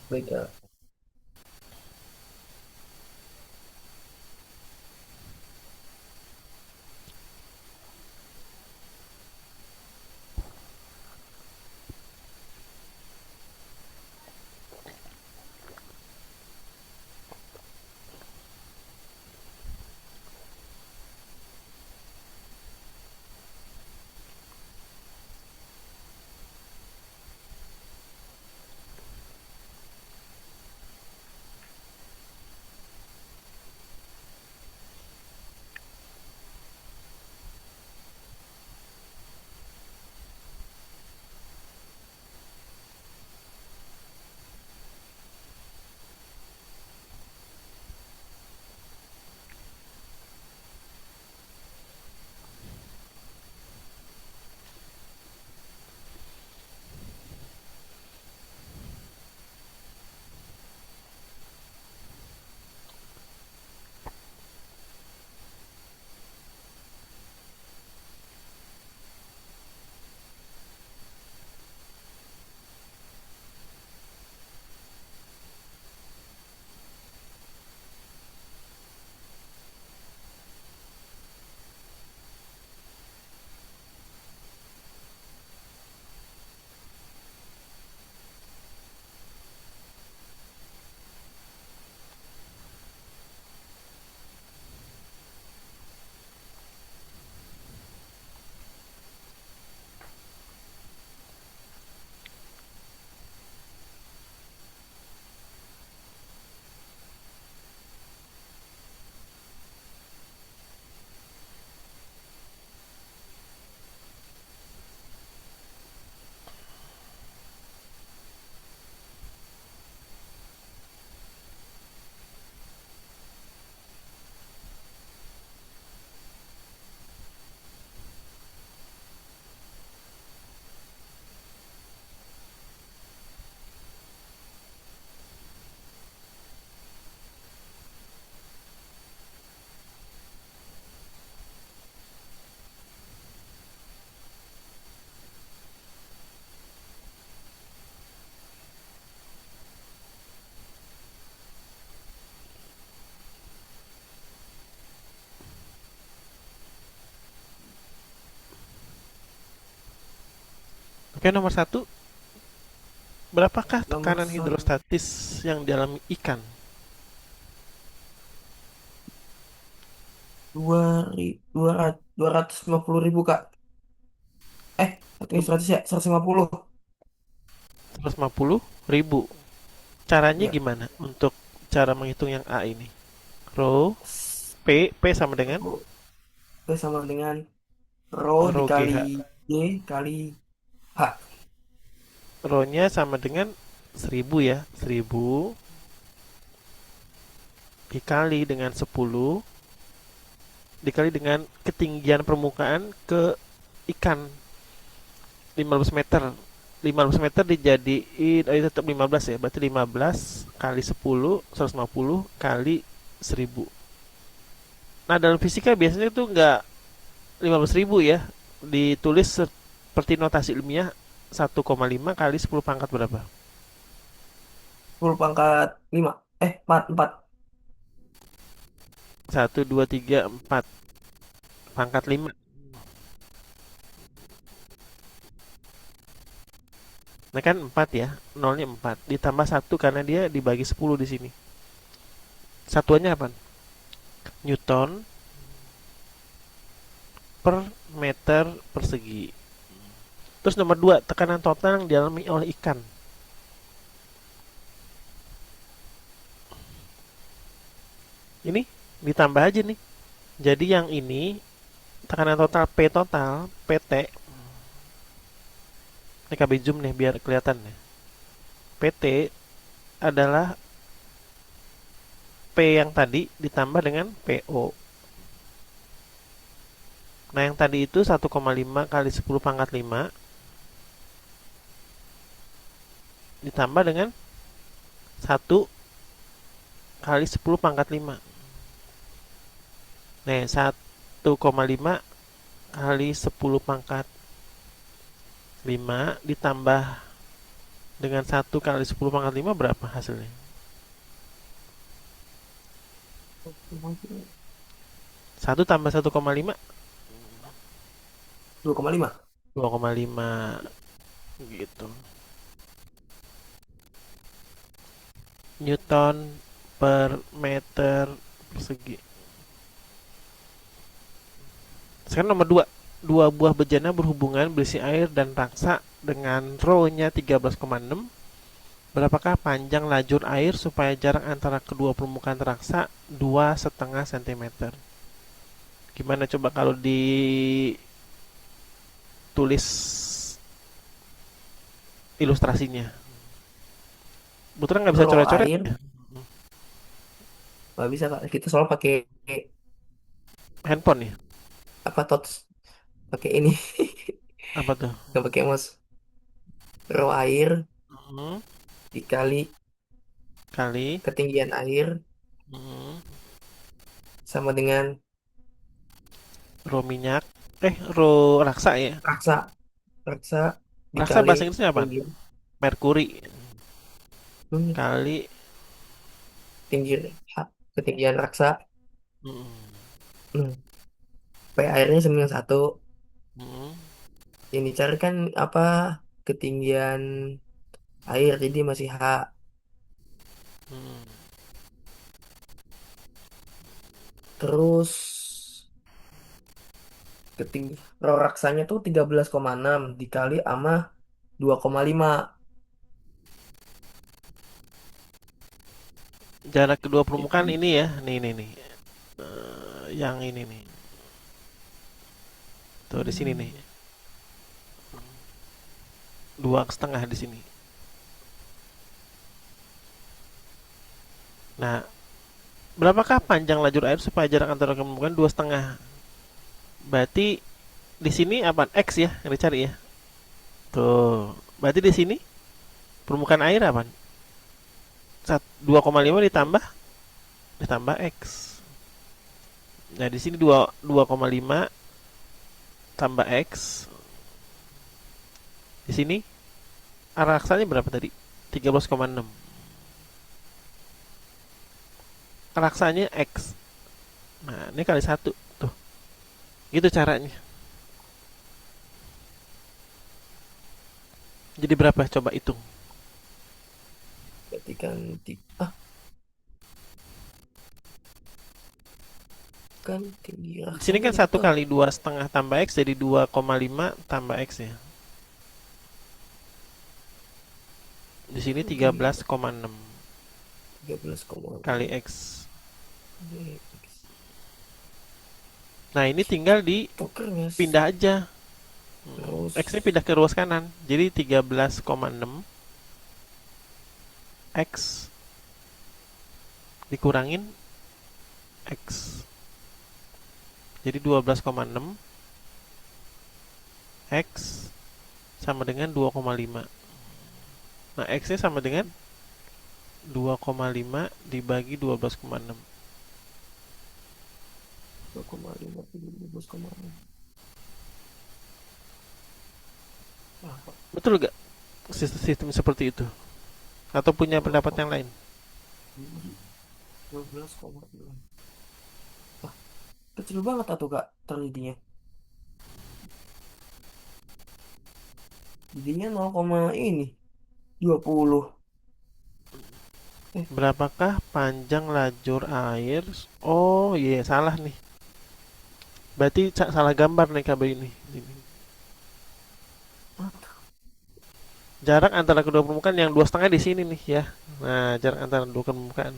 Baik ya. Oke, nomor satu, berapakah Nomor tekanan satu hidrostatis yang dialami ikan? dua ratus lima puluh ribu Kak. Satu seratus ya, 150. 150.000. Caranya Ya. gimana untuk cara menghitung yang A ini? Rho P sama dengan Itu sama dengan rho rho dikali GH. Y kali H. Rho-nya sama dengan 1000 ya. 1000 dikali dengan 10 dikali dengan ketinggian permukaan ke ikan 15 meter. 15 meter dijadiin tetap 15 ya. Berarti 15 kali 10 150 kali 1000. Nah, dalam fisika biasanya tuh nggak 15.000 ya. Ditulis seperti notasi ilmiah 1,5 kali 10 pangkat berapa? 10 pangkat 5. 4, 4. 1, 2, 3, 4 pangkat 5. Nah kan 4 ya, nolnya 4 ditambah 1 karena dia dibagi 10 di sini. Satuannya apa? Newton per meter persegi. Terus nomor 2, tekanan total yang dialami oleh ikan. Ini ditambah aja nih. Jadi yang ini tekanan total PT. Ini KB zoom nih biar kelihatan nih. PT adalah P yang tadi ditambah dengan PO. Nah yang tadi itu 1,5 kali 10 pangkat 5 ditambah dengan 1 kali 10 pangkat 5. Nah 1,5 kali 10 pangkat 5 ditambah dengan 1 kali 10 pangkat 5 berapa hasilnya? 1 tambah 1,5 2,5. 2,5 gitu. Newton per meter persegi. Sekarang nomor 2. Dua buah bejana berhubungan berisi air dan raksa dengan rho-nya 13,6. Berapakah panjang lajur air supaya jarak antara kedua permukaan teraksa 2,5 cm? Gimana coba kalau ditulis ilustrasinya? Putra nggak bisa Row coret-coret air ya? nggak bisa kak. Kita selalu pakai Handphone ya? apa tots, pakai ini Apa tuh? nggak pakai mouse. Row air Hmm, dikali kali ketinggian air hmm, sama dengan rho minyak. Rho raksa ya? raksa. Raksa Raksa dikali bahasa Inggrisnya apa? ketinggian, Merkuri hmm, kali tinggi ketinggian raksa, hmm, hmm, supaya airnya sama dengan satu. hmm, Yang dicari kan apa, ketinggian air, jadi masih H. hmm. Terus ketinggi roh raksanya tuh 13,6 dikali sama 2,5. Jarak kedua permukaan Jadi ini ya, nih, yang ini nih, tuh di sini nih, 2,5 di sini. Nah, berapakah panjang lajur air supaya jarak antara permukaan 2,5? Berarti di sini apa? X ya yang dicari ya. Tuh, berarti di sini permukaan air apa? 2,5 ditambah X. Nah, di sini 2,5 tambah X. Di sini arah aksanya berapa tadi? 13,6. Raksanya X. Nah, ini kali satu. Tuh, gitu caranya. Jadi berapa? Coba hitung. berarti kan kan tinggi Di sini raksanya kan satu berapa? kali 2,5 tambah X jadi 2,5 tambah X ya. Di sini tiga Tinggi belas koma enam 13,6 kali X. Nah, ini tinggal Poker mas. dipindah aja. X-nya Terus pindah ke ruas kanan. Jadi 13,6 X dikurangin X. Jadi 12,6 X sama dengan 2,5. Nah, X-nya sama dengan 2,5 dibagi 12,6. 2,5 12,6. Betul gak sistem seperti itu? Atau punya pendapat yang lain? 12,6. Wah, kecil banget tuh kak terjadinya. Jadinya 0, ini 20. Eh, Berapakah panjang lajur air? Oh iya, salah nih. Berarti salah gambar nih KB ini. Jarak antara kedua permukaan yang 2,5 di sini nih ya. Nah, jarak antara dua permukaan.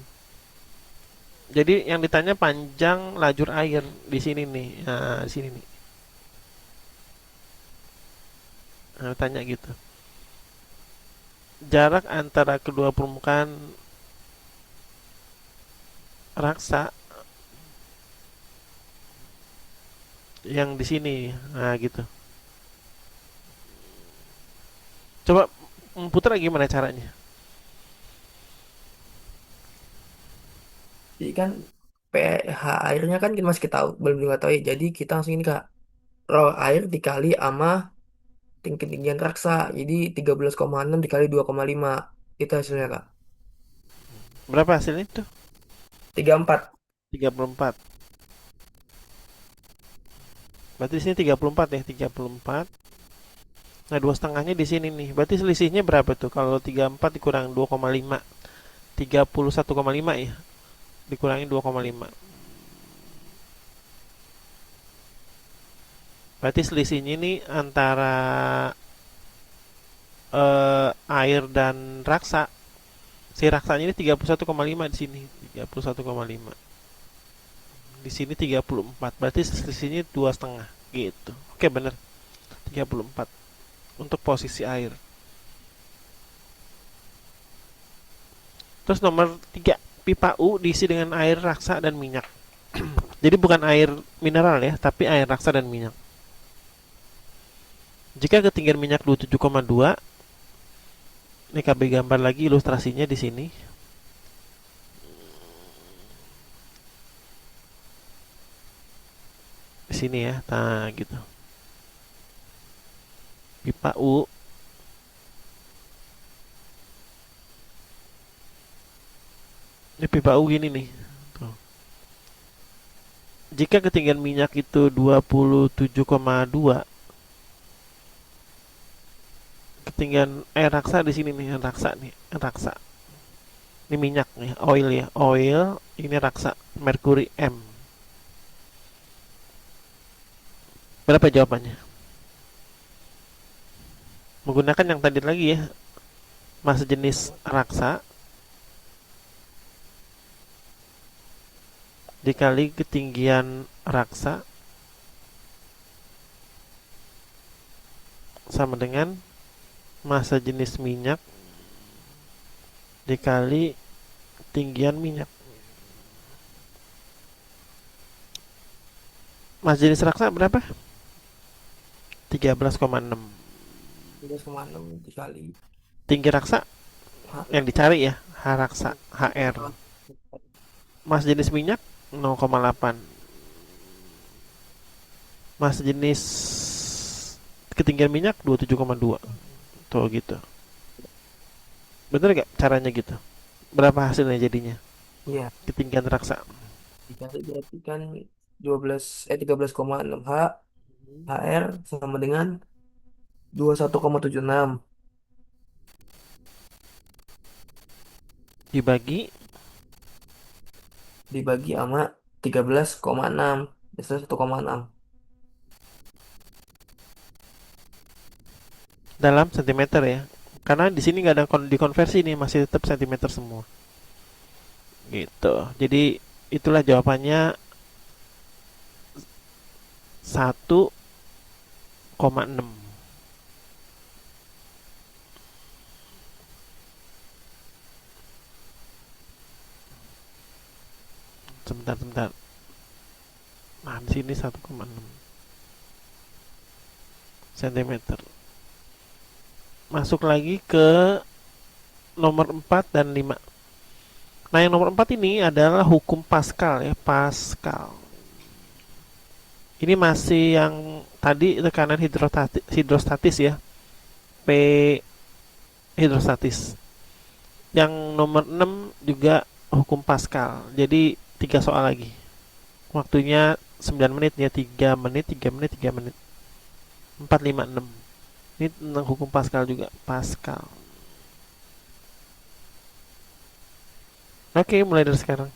Jadi yang ditanya panjang lajur air di sini nih. Nah, di sini nih. Nah, tanya gitu. Jarak antara kedua permukaan raksa yang di sini. Nah, gitu. Coba putar gimana caranya? jadi kan pH airnya kan kita masih kita tahu belum, nggak tahu ya. Jadi kita langsung ini kak, raw air dikali sama ketinggian raksa. Jadi 13,6 dikali 2,5. Itu hasilnya, Kak. Berapa hasilnya itu? 34. 34. Berarti di sini 34 ya, 34. Nah, dua setengahnya di sini nih. Berarti selisihnya berapa tuh? Kalau 34 dikurang 2,5, 31,5 ya. Dikurangi 2,5. Berarti selisihnya ini antara air dan raksa. Si raksanya ini 31,5 di sini. 31,5. Di sini 34. Berarti selisihnya dua setengah gitu. Oke, bener. 34 untuk posisi air. Terus nomor 3, pipa U diisi dengan air raksa dan minyak. Jadi bukan air mineral ya, tapi air raksa dan minyak. Jika ketinggian minyak 27,2, ini KB gambar lagi ilustrasinya di sini. Di sini ya, nah gitu. Pipa U. Ini pipa U gini nih. Tuh. Jika ketinggian minyak itu 27,2, ketinggian air raksa di sini nih, raksa nih, raksa. Ini minyak nih, oil ya, oil. Ini raksa, merkuri M. Berapa jawabannya? Menggunakan yang tadi lagi ya, massa jenis raksa dikali ketinggian raksa sama dengan massa jenis minyak dikali ketinggian minyak. Massa jenis raksa berapa? 13,6. 13,6 dikali. Tinggi raksa Hah? yang dicari ya, H raksa, HR. Massa jenis minyak 0,8. Massa jenis ketinggian minyak 27,2. Tuh gitu. Bener gak caranya gitu? Berapa hasilnya jadinya? Iya, Ketinggian raksa. dikali berarti kan 13,6 HR sama dengan 21,76 Dibagi dibagi sama 13,6. Biasanya 1,6. dalam sentimeter ya. Karena di sini nggak ada dikonversi nih, masih tetap sentimeter semua. Gitu. Jadi itulah jawabannya 1,6. Sebentar. Nah, di sini 1,6 cm. Masuk lagi ke nomor 4 dan 5. Nah, yang nomor 4 ini adalah hukum Pascal ya, Pascal. Ini masih yang tadi tekanan hidrostatis ya, P hidrostatis. Yang nomor 6 juga hukum Pascal. Jadi 3 soal lagi. Waktunya 9 menit ya, 3 menit, 3 menit, 3 menit. 4, 5, 6. Ini tentang hukum Pascal juga, Pascal. Oke, mulai dari sekarang.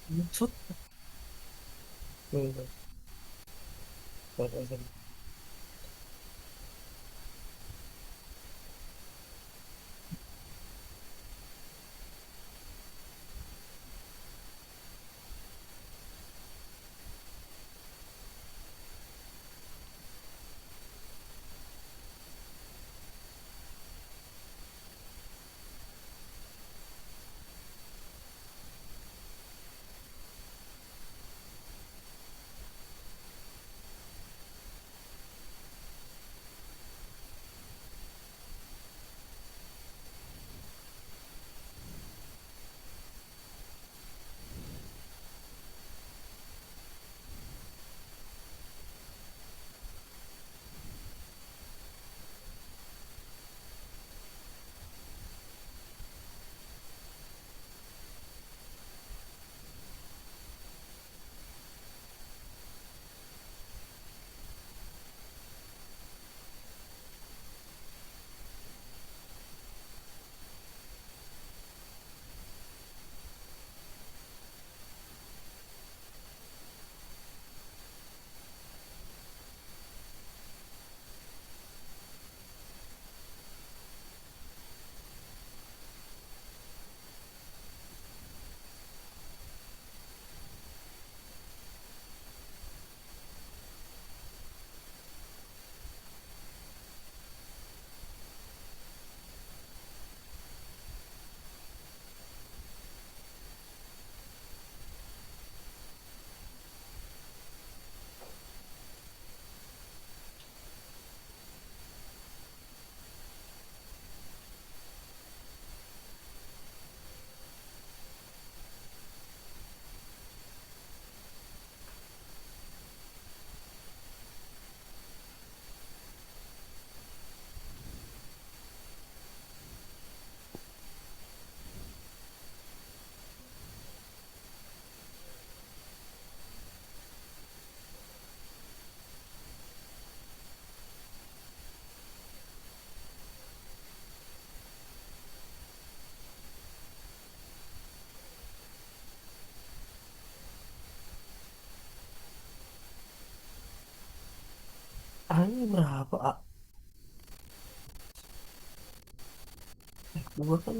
Maksud? Hmm, Ini berapa? Gua kan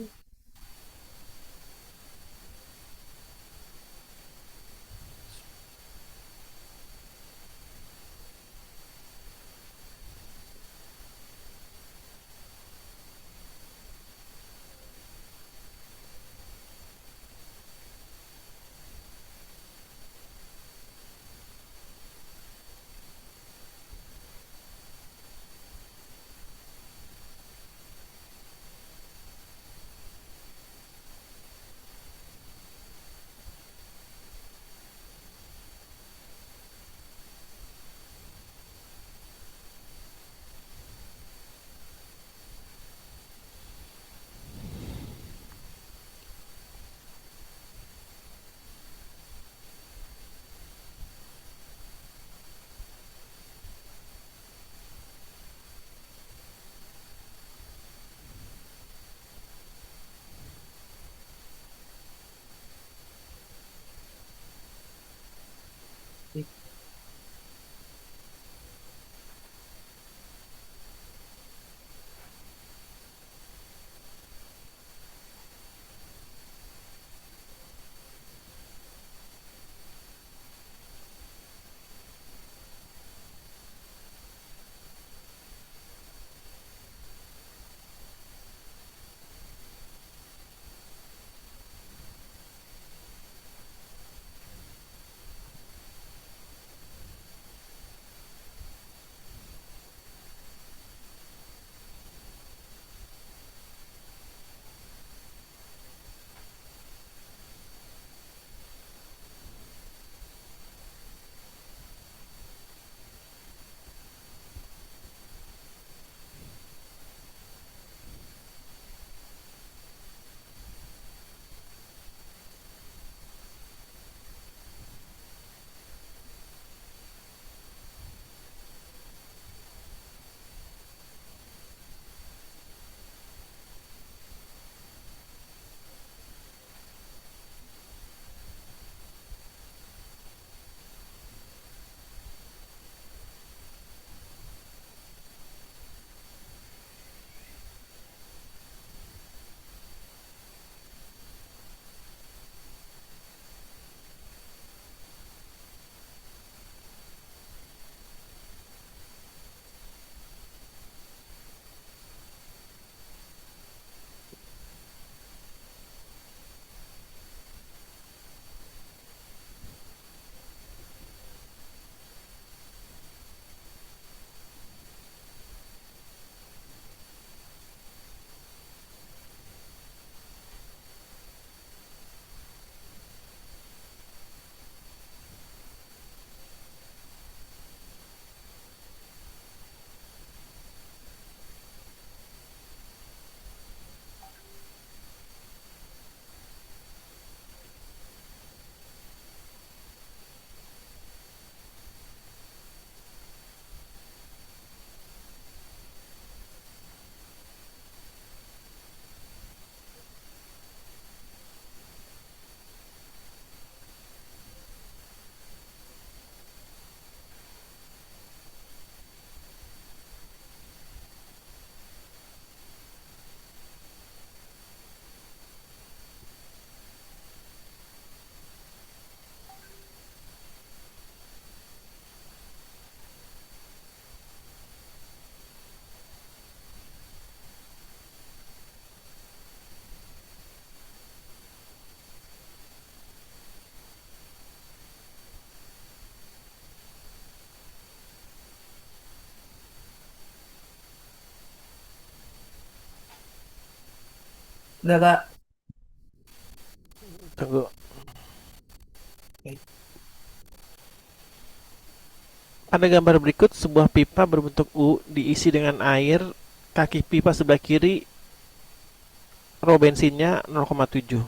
Udah kak. Tunggu. Oke. Pada gambar berikut, sebuah pipa berbentuk U diisi dengan air. Kaki pipa sebelah kiri, row bensinnya 0,7.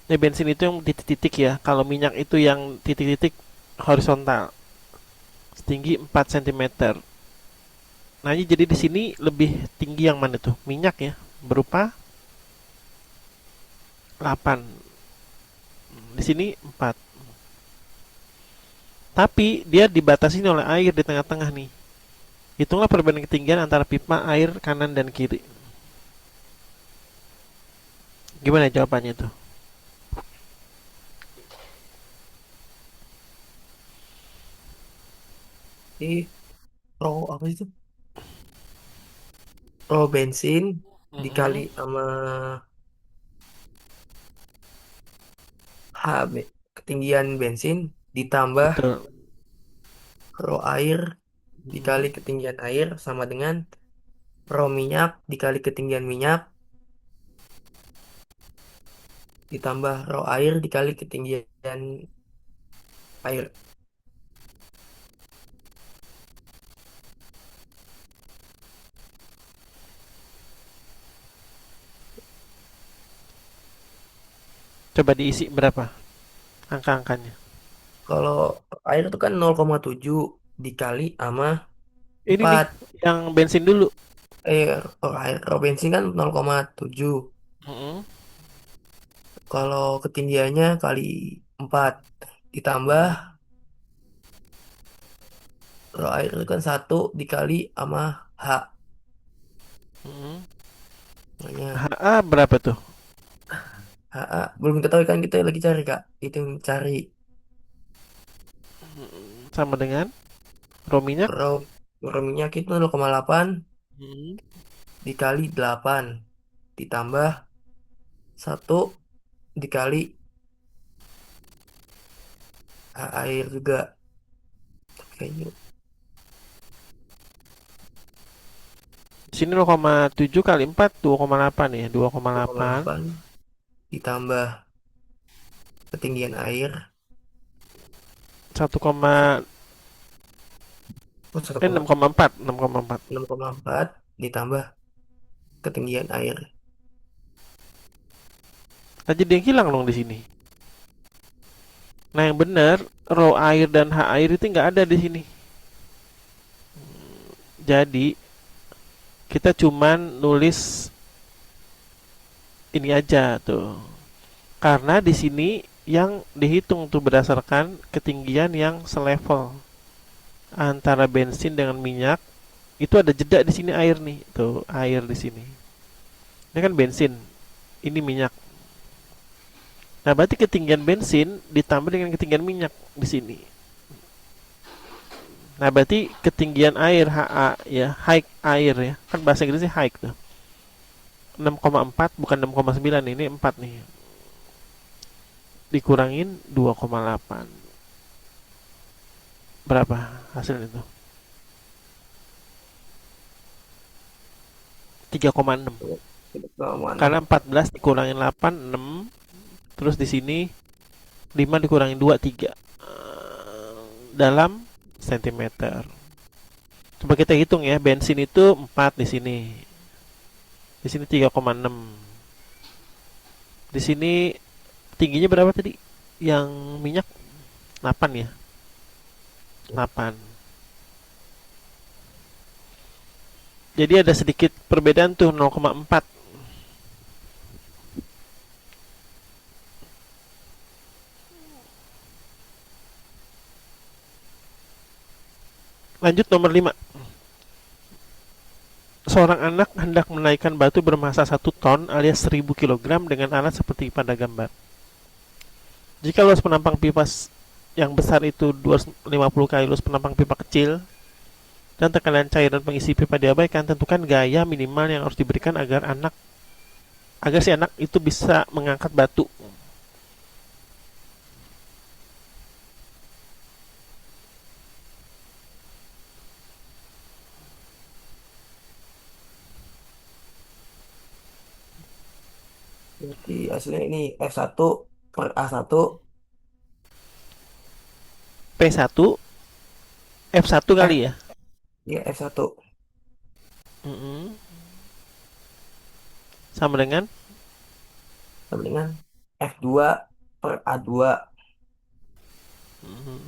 Ini bensin itu yang titik-titik ya. Kalau minyak itu yang titik-titik horizontal, setinggi 4 cm. Nah, jadi di sini lebih tinggi yang mana tuh? Minyak ya, berupa 8. Di sini 4. Tapi dia dibatasi oleh air di tengah-tengah nih. Hitunglah perbandingan ketinggian antara pipa air kanan dan kiri. Gimana jawabannya tuh? Ini pro apa itu? Pro bensin dikali Mm-mm. sama HB ketinggian bensin ditambah Betul. pro air dikali Mm-mm. ketinggian air sama dengan pro minyak dikali ketinggian minyak ditambah pro air dikali ketinggian air. Coba diisi berapa angka-angkanya? Kalau air itu kan 0,7 dikali sama Ini nih 4. yang bensin dulu. Kalau air kalau bensin kan 0,7. Mm-mm. Kalau ketinggiannya kali 4 ditambah kalau air itu kan 1 dikali sama H. Mm-mm. Makanya HA berapa tuh? HA belum ketahui kan kita lagi cari Kak. Itu yang cari Sama dengan ro minyak. pro, pro minyak itu 0,8 Mm. dikali 8 ditambah 1 dikali H air juga. Tapi kayaknya Di sini 0,7 kali 4 2,8 ya. 2,8 2,8 ditambah ketinggian air 1, 6,4 6,4. 6,4 ditambah ketinggian air. Nah, jadi yang hilang dong di sini. Nah, yang benar ro air dan H air itu nggak ada di sini. Jadi kita cuman nulis ini aja tuh. Karena di sini yang dihitung tuh berdasarkan ketinggian yang selevel antara bensin dengan minyak. Itu ada jeda di sini air nih, tuh air di sini. Ini kan bensin, ini minyak. Nah, berarti ketinggian bensin ditambah dengan ketinggian minyak di sini. Nah, berarti ketinggian air HA ya, high air ya. Kan bahasa Inggrisnya high tuh. 6,4 bukan 6,9, ini 4 nih. Dikurangin 2,8. Berapa hasilnya itu? 3,6. Karena 3,6. 14 dikurangin 8, 6. Terus di sini 5 dikurangin 2, 3. Dalam sentimeter. Coba kita hitung ya, bensin itu 4 di sini. Di sini 3,6. Di sini tingginya berapa tadi? Yang minyak 8 ya? 8. Jadi ada sedikit perbedaan tuh 0,4. Lanjut nomor 5. Seorang anak hendak menaikkan batu bermassa 1 ton alias 1000 kg dengan alat seperti pada gambar. Jika luas penampang pipa yang besar itu 250 kali luas penampang pipa kecil dan tekanan cairan pengisi pipa diabaikan, tentukan gaya minimal yang harus diberikan agar si anak itu bisa mengangkat batu. Berarti hasilnya ini F1 per A1. P1 F1 Eh, kali ya. ya F1 Mm-mm. Sama dengan sama dengan F2 per A2.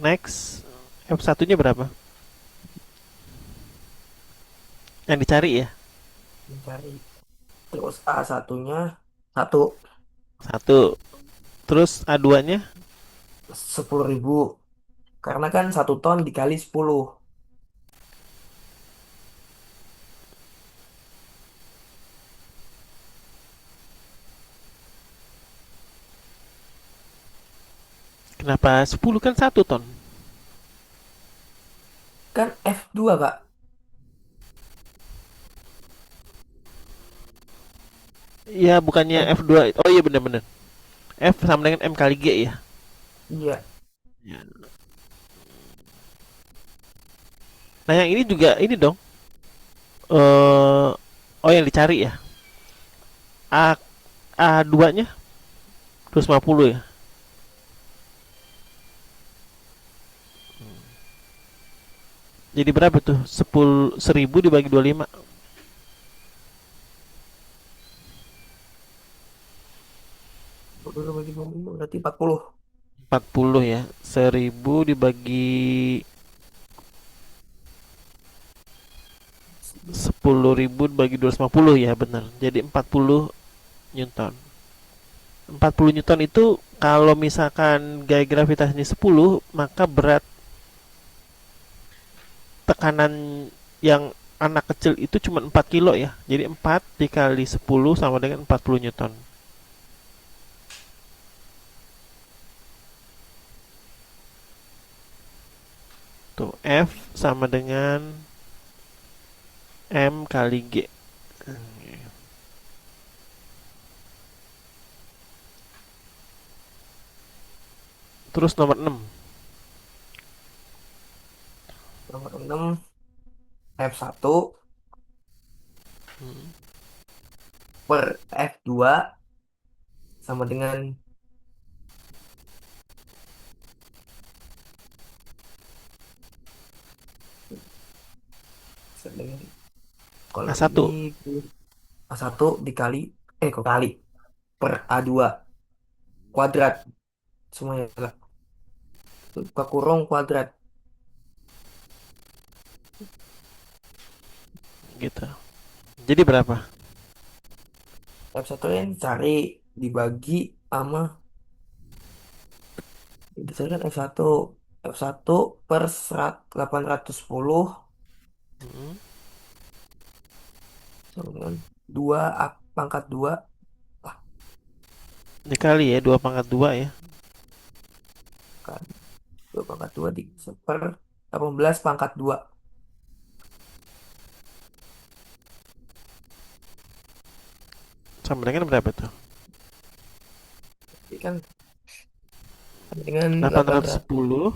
next F1 nya berapa yang dicari ya. Mencari. Terus A1-nya 1. Satu. Terus A2 nya 10.000. Karena kan 1 ton dikali 10. kenapa 10 kan 1 ton. Kan F2 Kak. Ya bukannya F, F2. Oh iya bener-bener. F sama dengan M kali G ya. iya. Ya. Nah yang ini juga ini dong. Oh yang dicari ya. A A2 nya 250 ya. Jadi berapa tuh? 10.000 dibagi 25. 10 bagi 25 berarti 40. 40 ya. 1.000 dibagi 10.000 dibagi 250 ya benar. Jadi 40 Newton. 40 Newton itu kalau misalkan gaya gravitasinya 10, maka berat tekanan yang anak kecil itu cuma 4 kilo ya. Jadi 4 dikali 10 sama dengan 40 Newton. Tuh F sama dengan M kali G. Terus nomor 6. Nomor 6 F1 per F2 sama dengan sama dengan kalau ini A1. A1 dikali kok kali per A2 kuadrat semuanya Kak. Buka kurung kuadrat. Gitu. Jadi berapa? F1 yang cari dibagi sama itu saya kan F1 per 810 sama dengan 2 pangkat 2 lah Dikali ya 2/2 ya. kan 2 pangkat 2 di per 18 pangkat 2. Sama dengan berapa tuh? Jadi kan sama dengan 800 810.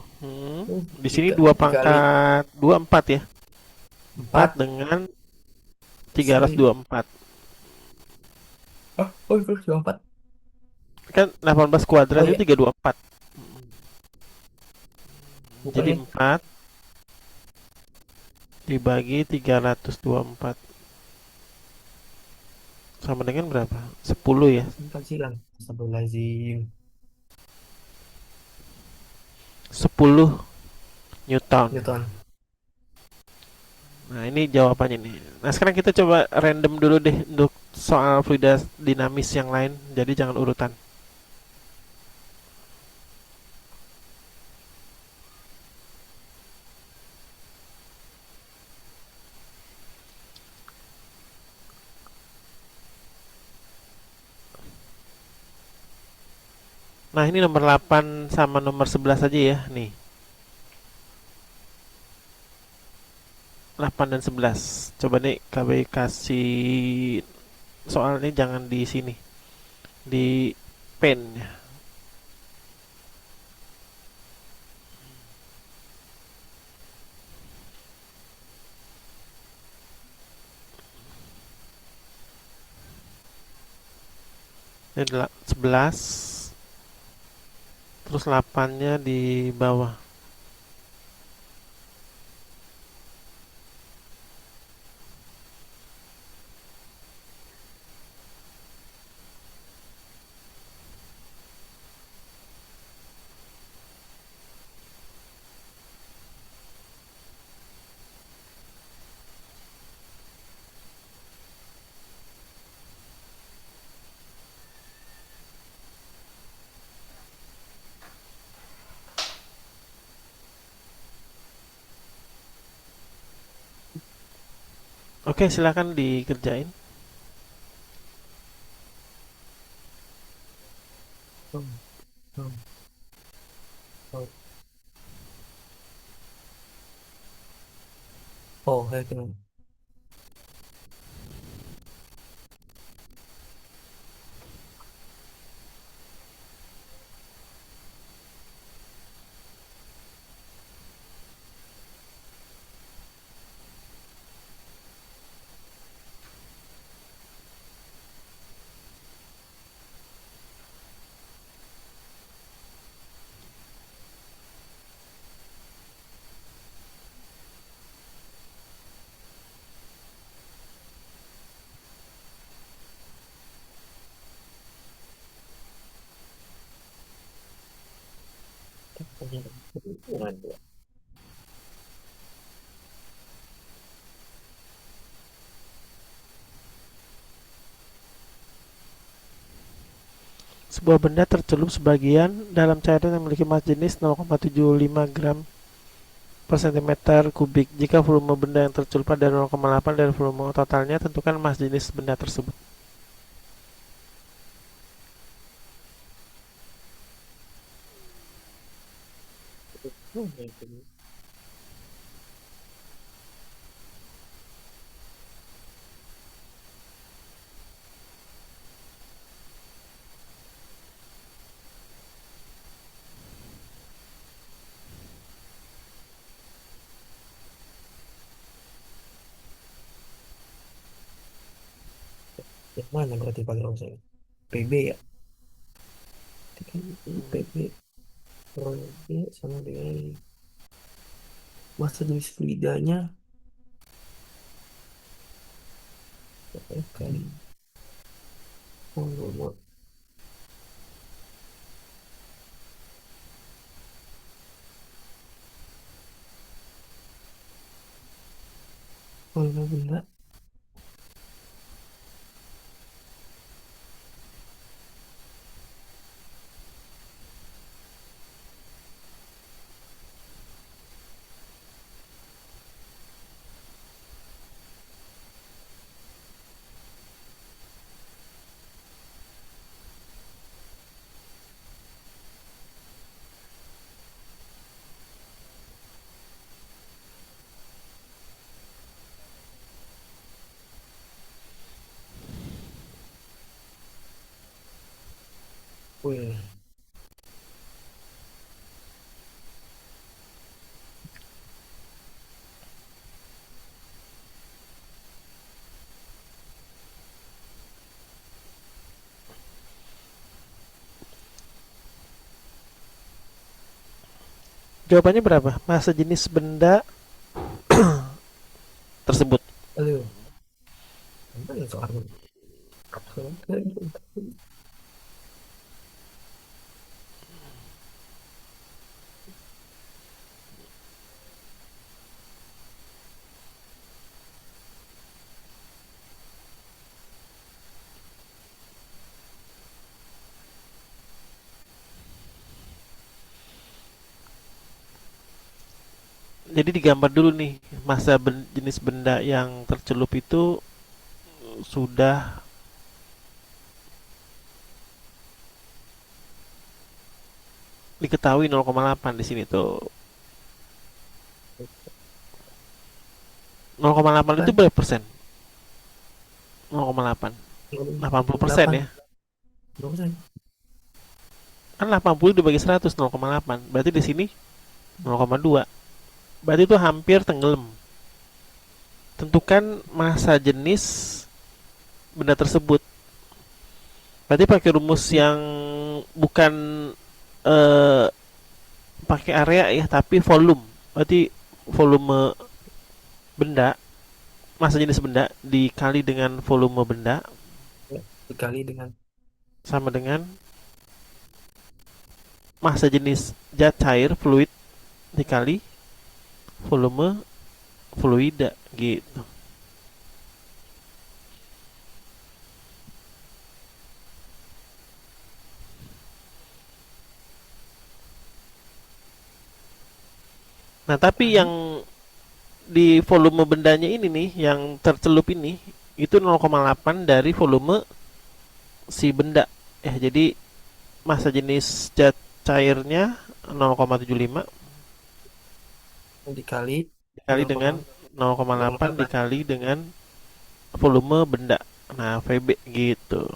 Di sini 2 dikali pangkat 24 ya. 4 4 dengan 1000. 324. Oh itu 24. Kan 18 Oh kuadrat itu iya 324. Jadi bukannya 4 dibagi 324 sama dengan berapa? 10 ya. silang Astagfirullahaladzim 10 Newton. Newton. Nah, ini jawabannya nih. Nah, sekarang kita coba random dulu deh untuk soal fluida dinamis yang lain. Jadi jangan urutan. Nah, ini nomor 8 sama nomor 11 aja ya. Nih, 8 dan 11. Coba nih KB kasih soalnya jangan di sini. Di pen. Ini 11, terus 8-nya di bawah. Oke, silakan dikerjain. Hmm, hmm, hmm. Oh, kayak gini. Waduh. Sebuah benda tercelup sebagian dalam cairan yang memiliki massa jenis 0,75 gram per sentimeter kubik. Jika volume benda yang tercelup pada 0,8 dari volume totalnya, tentukan massa jenis benda tersebut. Hmm, kayak gini. Yang mana berarti pakai rongsen? PB ya? Berarti kan PB rongsen sama dengan masa jenis fluidanya kali volume volume benda. Wih, Jawabannya berapa? Massa jenis benda tersebut. aduh, mana soalnya? Soalnya Jadi digambar dulu nih, jenis benda yang tercelup itu sudah diketahui 0,8 di sini tuh. 0,8 itu kan berapa persen? 0,8. 80% 8 ya. 2%. Kan 80 dibagi 100 0,8. Berarti di sini 0,2. Berarti itu hampir tenggelam. Tentukan massa jenis benda tersebut. Berarti pakai rumus yang bukan eh, pakai area ya, tapi volume. Berarti volume benda, massa jenis benda dikali dengan volume benda ya, dikali dengan sama dengan massa jenis zat cair fluid dikali volume fluida gitu. Nah, tapi kali. yang di volume bendanya ini nih, yang tercelup ini, itu 0,8 dari volume si benda. Jadi massa jenis zat cairnya 0,75 Dikali dikali dengan 0,8 0,8. dikali dengan volume benda. Nah, VB gitu.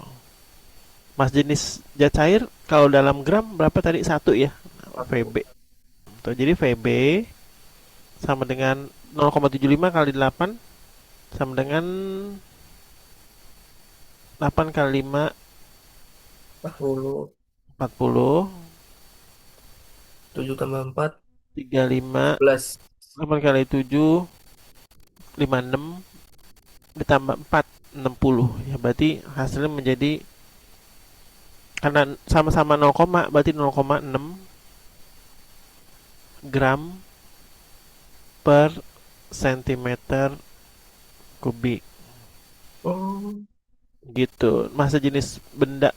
Mas jenis zat cair kalau dalam gram berapa tadi? Satu ya. Nah, Satu. VB. Tuh, jadi VB sama dengan 0,75 kali 8 sama dengan 8 kali 5 40. 40 7 tambah 4 35 11. 8 kali 7 56 ditambah 4 60 ya, berarti hasilnya menjadi karena sama-sama 0, berarti 0,6 gram per sentimeter kubik Oh, gitu. Massa jenis benda.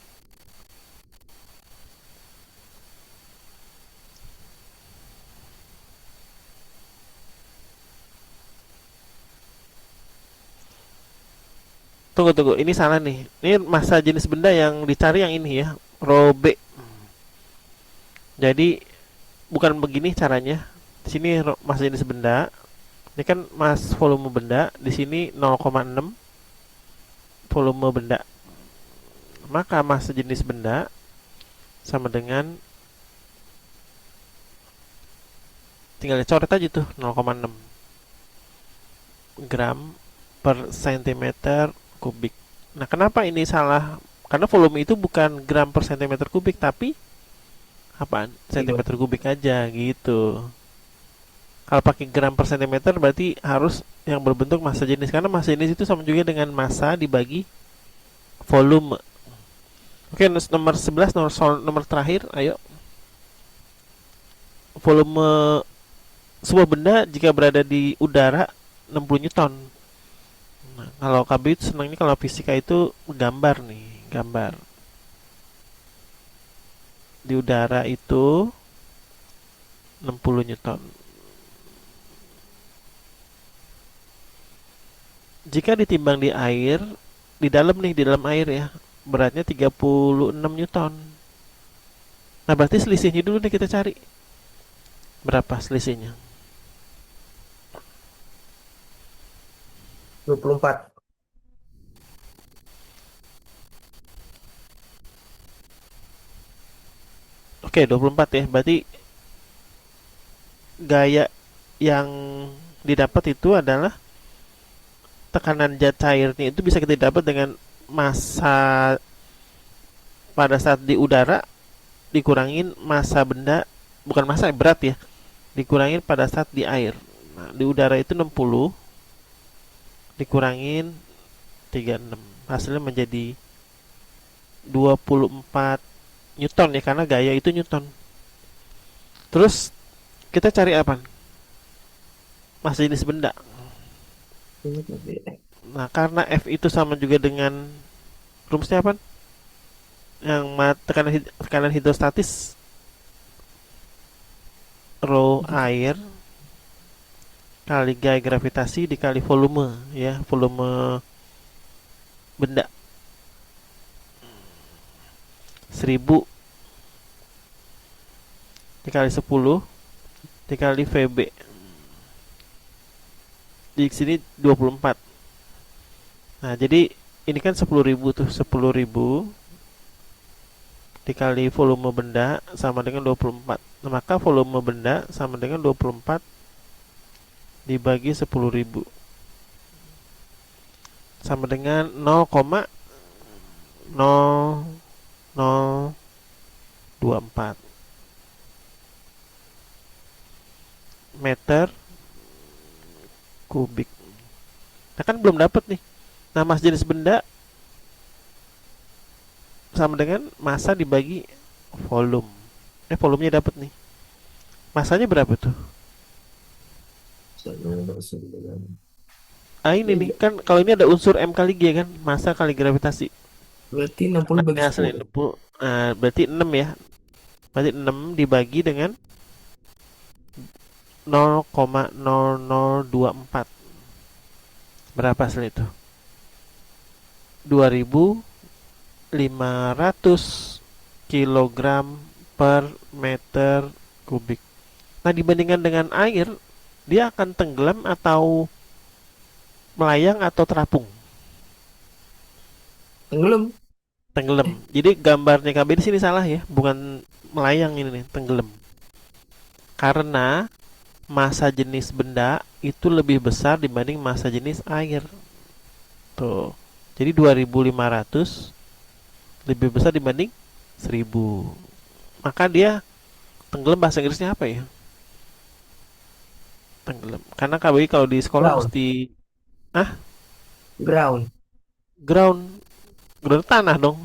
Tunggu tunggu, ini salah nih. Ini massa jenis benda yang dicari yang ini ya, rho B. Jadi bukan begini caranya. Di sini massa jenis benda. Ini kan mas volume benda. Di sini 0,6 volume benda. Maka massa jenis benda sama dengan, tinggal dicoret aja tuh, 0,6 gram per sentimeter kubik. Nah, kenapa ini salah? Karena volume itu bukan gram per sentimeter kubik, tapi apaan? kilo. Sentimeter kubik aja gitu. Kalau pakai gram per sentimeter berarti harus yang berbentuk massa jenis, karena massa jenis itu sama juga dengan massa dibagi volume. Oke, nomor 11, nomor terakhir, ayo. Volume sebuah benda jika berada di udara 60 Newton. Nah, kalau KB itu senangnya kalau fisika itu gambar nih, gambar. Di udara itu 60 Newton. Jika ditimbang di air, di dalam nih, di dalam air ya, beratnya 36 Newton. Nah, berarti selisihnya dulu nih kita cari. Berapa selisihnya? 24. Oke, 24 ya. Berarti gaya yang didapat itu adalah tekanan zat cairnya itu bisa kita dapat dengan massa pada saat di udara dikurangin massa benda, bukan massa, berat ya, dikurangin pada saat di air. Nah, di udara itu 60 dikurangin 36, hasilnya menjadi 24 Newton ya, karena gaya itu Newton. Terus kita cari apa? Massa jenis benda. Nah, karena F itu sama juga dengan rumusnya apa? Yang tekanan hidrostatis, rho air kali gaya gravitasi dikali volume ya, volume benda 1000 dikali 10 dikali VB. Di sini 24. Nah, jadi ini kan 10.000 tuh, 10.000 dikali volume benda sama dengan 24. Nah, maka volume benda sama dengan 24 dibagi 10.000 sama dengan 0,0 0,024 meter kubik. Nah kan belum dapat nih. Nah mas jenis benda sama dengan massa dibagi volume. Volumenya dapat nih. Masanya berapa tuh? Sama dengan Ah ini nih ya, kan kalau ini ada unsur M kali G kan, massa kali gravitasi. berarti 60 Karena ini bagi hasilnya 10. 60. Nah, berarti 6 ya. Berarti 6 dibagi dengan 0,0024. Berapa hasil itu? 2.500 kilogram per meter kubik. Nah, dibandingkan dengan air, dia akan tenggelam atau melayang atau terapung? Tenggelam. Tenggelam. Jadi gambarnya KB di sini salah ya, bukan melayang ini nih, tenggelam. Karena massa jenis benda itu lebih besar dibanding massa jenis air. Tuh. Jadi 2.500 lebih besar dibanding 1.000. Maka dia tenggelam, bahasa Inggrisnya apa ya? Tenggelam. Karena KBI kalau di sekolah Ground. mesti Ground. ground, ground tanah dong.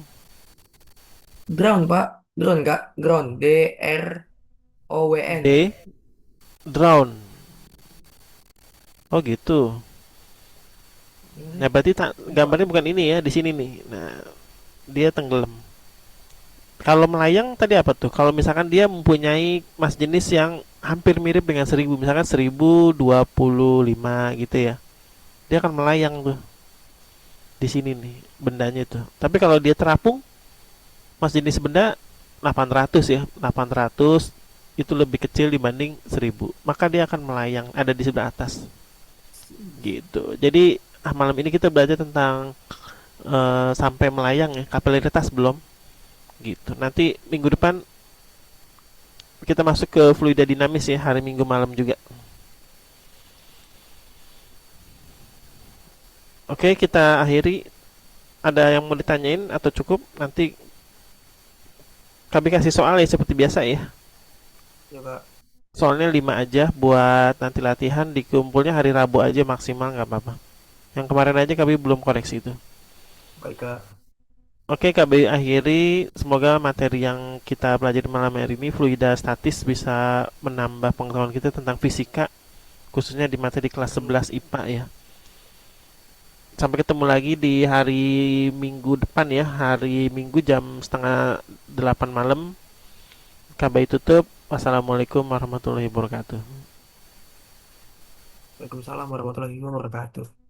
Ground, Pak. Ground, Kak. Ground. Drown. D drown. Oh gitu. Nah, Hmm, berarti Pak. gambarnya bukan ini ya, di sini nih. Nah, dia tenggelam. Kalau melayang tadi apa tuh? Kalau misalkan dia mempunyai mas jenis yang hampir mirip dengan 1.000, misalkan 1.025 gitu ya. Dia akan melayang tuh di sini nih bendanya tuh. Tapi kalau dia terapung, mas jenis benda 800 ya. 800 itu lebih kecil dibanding 1.000. Maka dia akan melayang ada di sebelah atas. Gitu. Jadi malam ini kita belajar tentang sampai melayang ya, kapilaritas belum gitu. Nanti minggu depan kita masuk ke fluida dinamis ya, hari Minggu malam juga. Oke, kita akhiri. Ada yang mau ditanyain atau cukup? Nanti kami kasih soal ya seperti biasa ya. Ya, Kak. Soalnya 5 aja buat nanti latihan, dikumpulnya hari Rabu aja maksimal, nggak apa-apa. Yang kemarin aja kami belum koreksi itu. Baik, Kak. Oke, kami akhiri. Semoga materi yang kita pelajari malam hari ini, fluida statis, bisa menambah pengetahuan kita tentang fisika, khususnya di materi kelas 11 IPA ya. Sampai ketemu lagi di hari Minggu depan ya, hari Minggu jam setengah 8 malam. KBI tutup. Wassalamualaikum warahmatullahi wabarakatuh. Waalaikumsalam warahmatullahi wabarakatuh.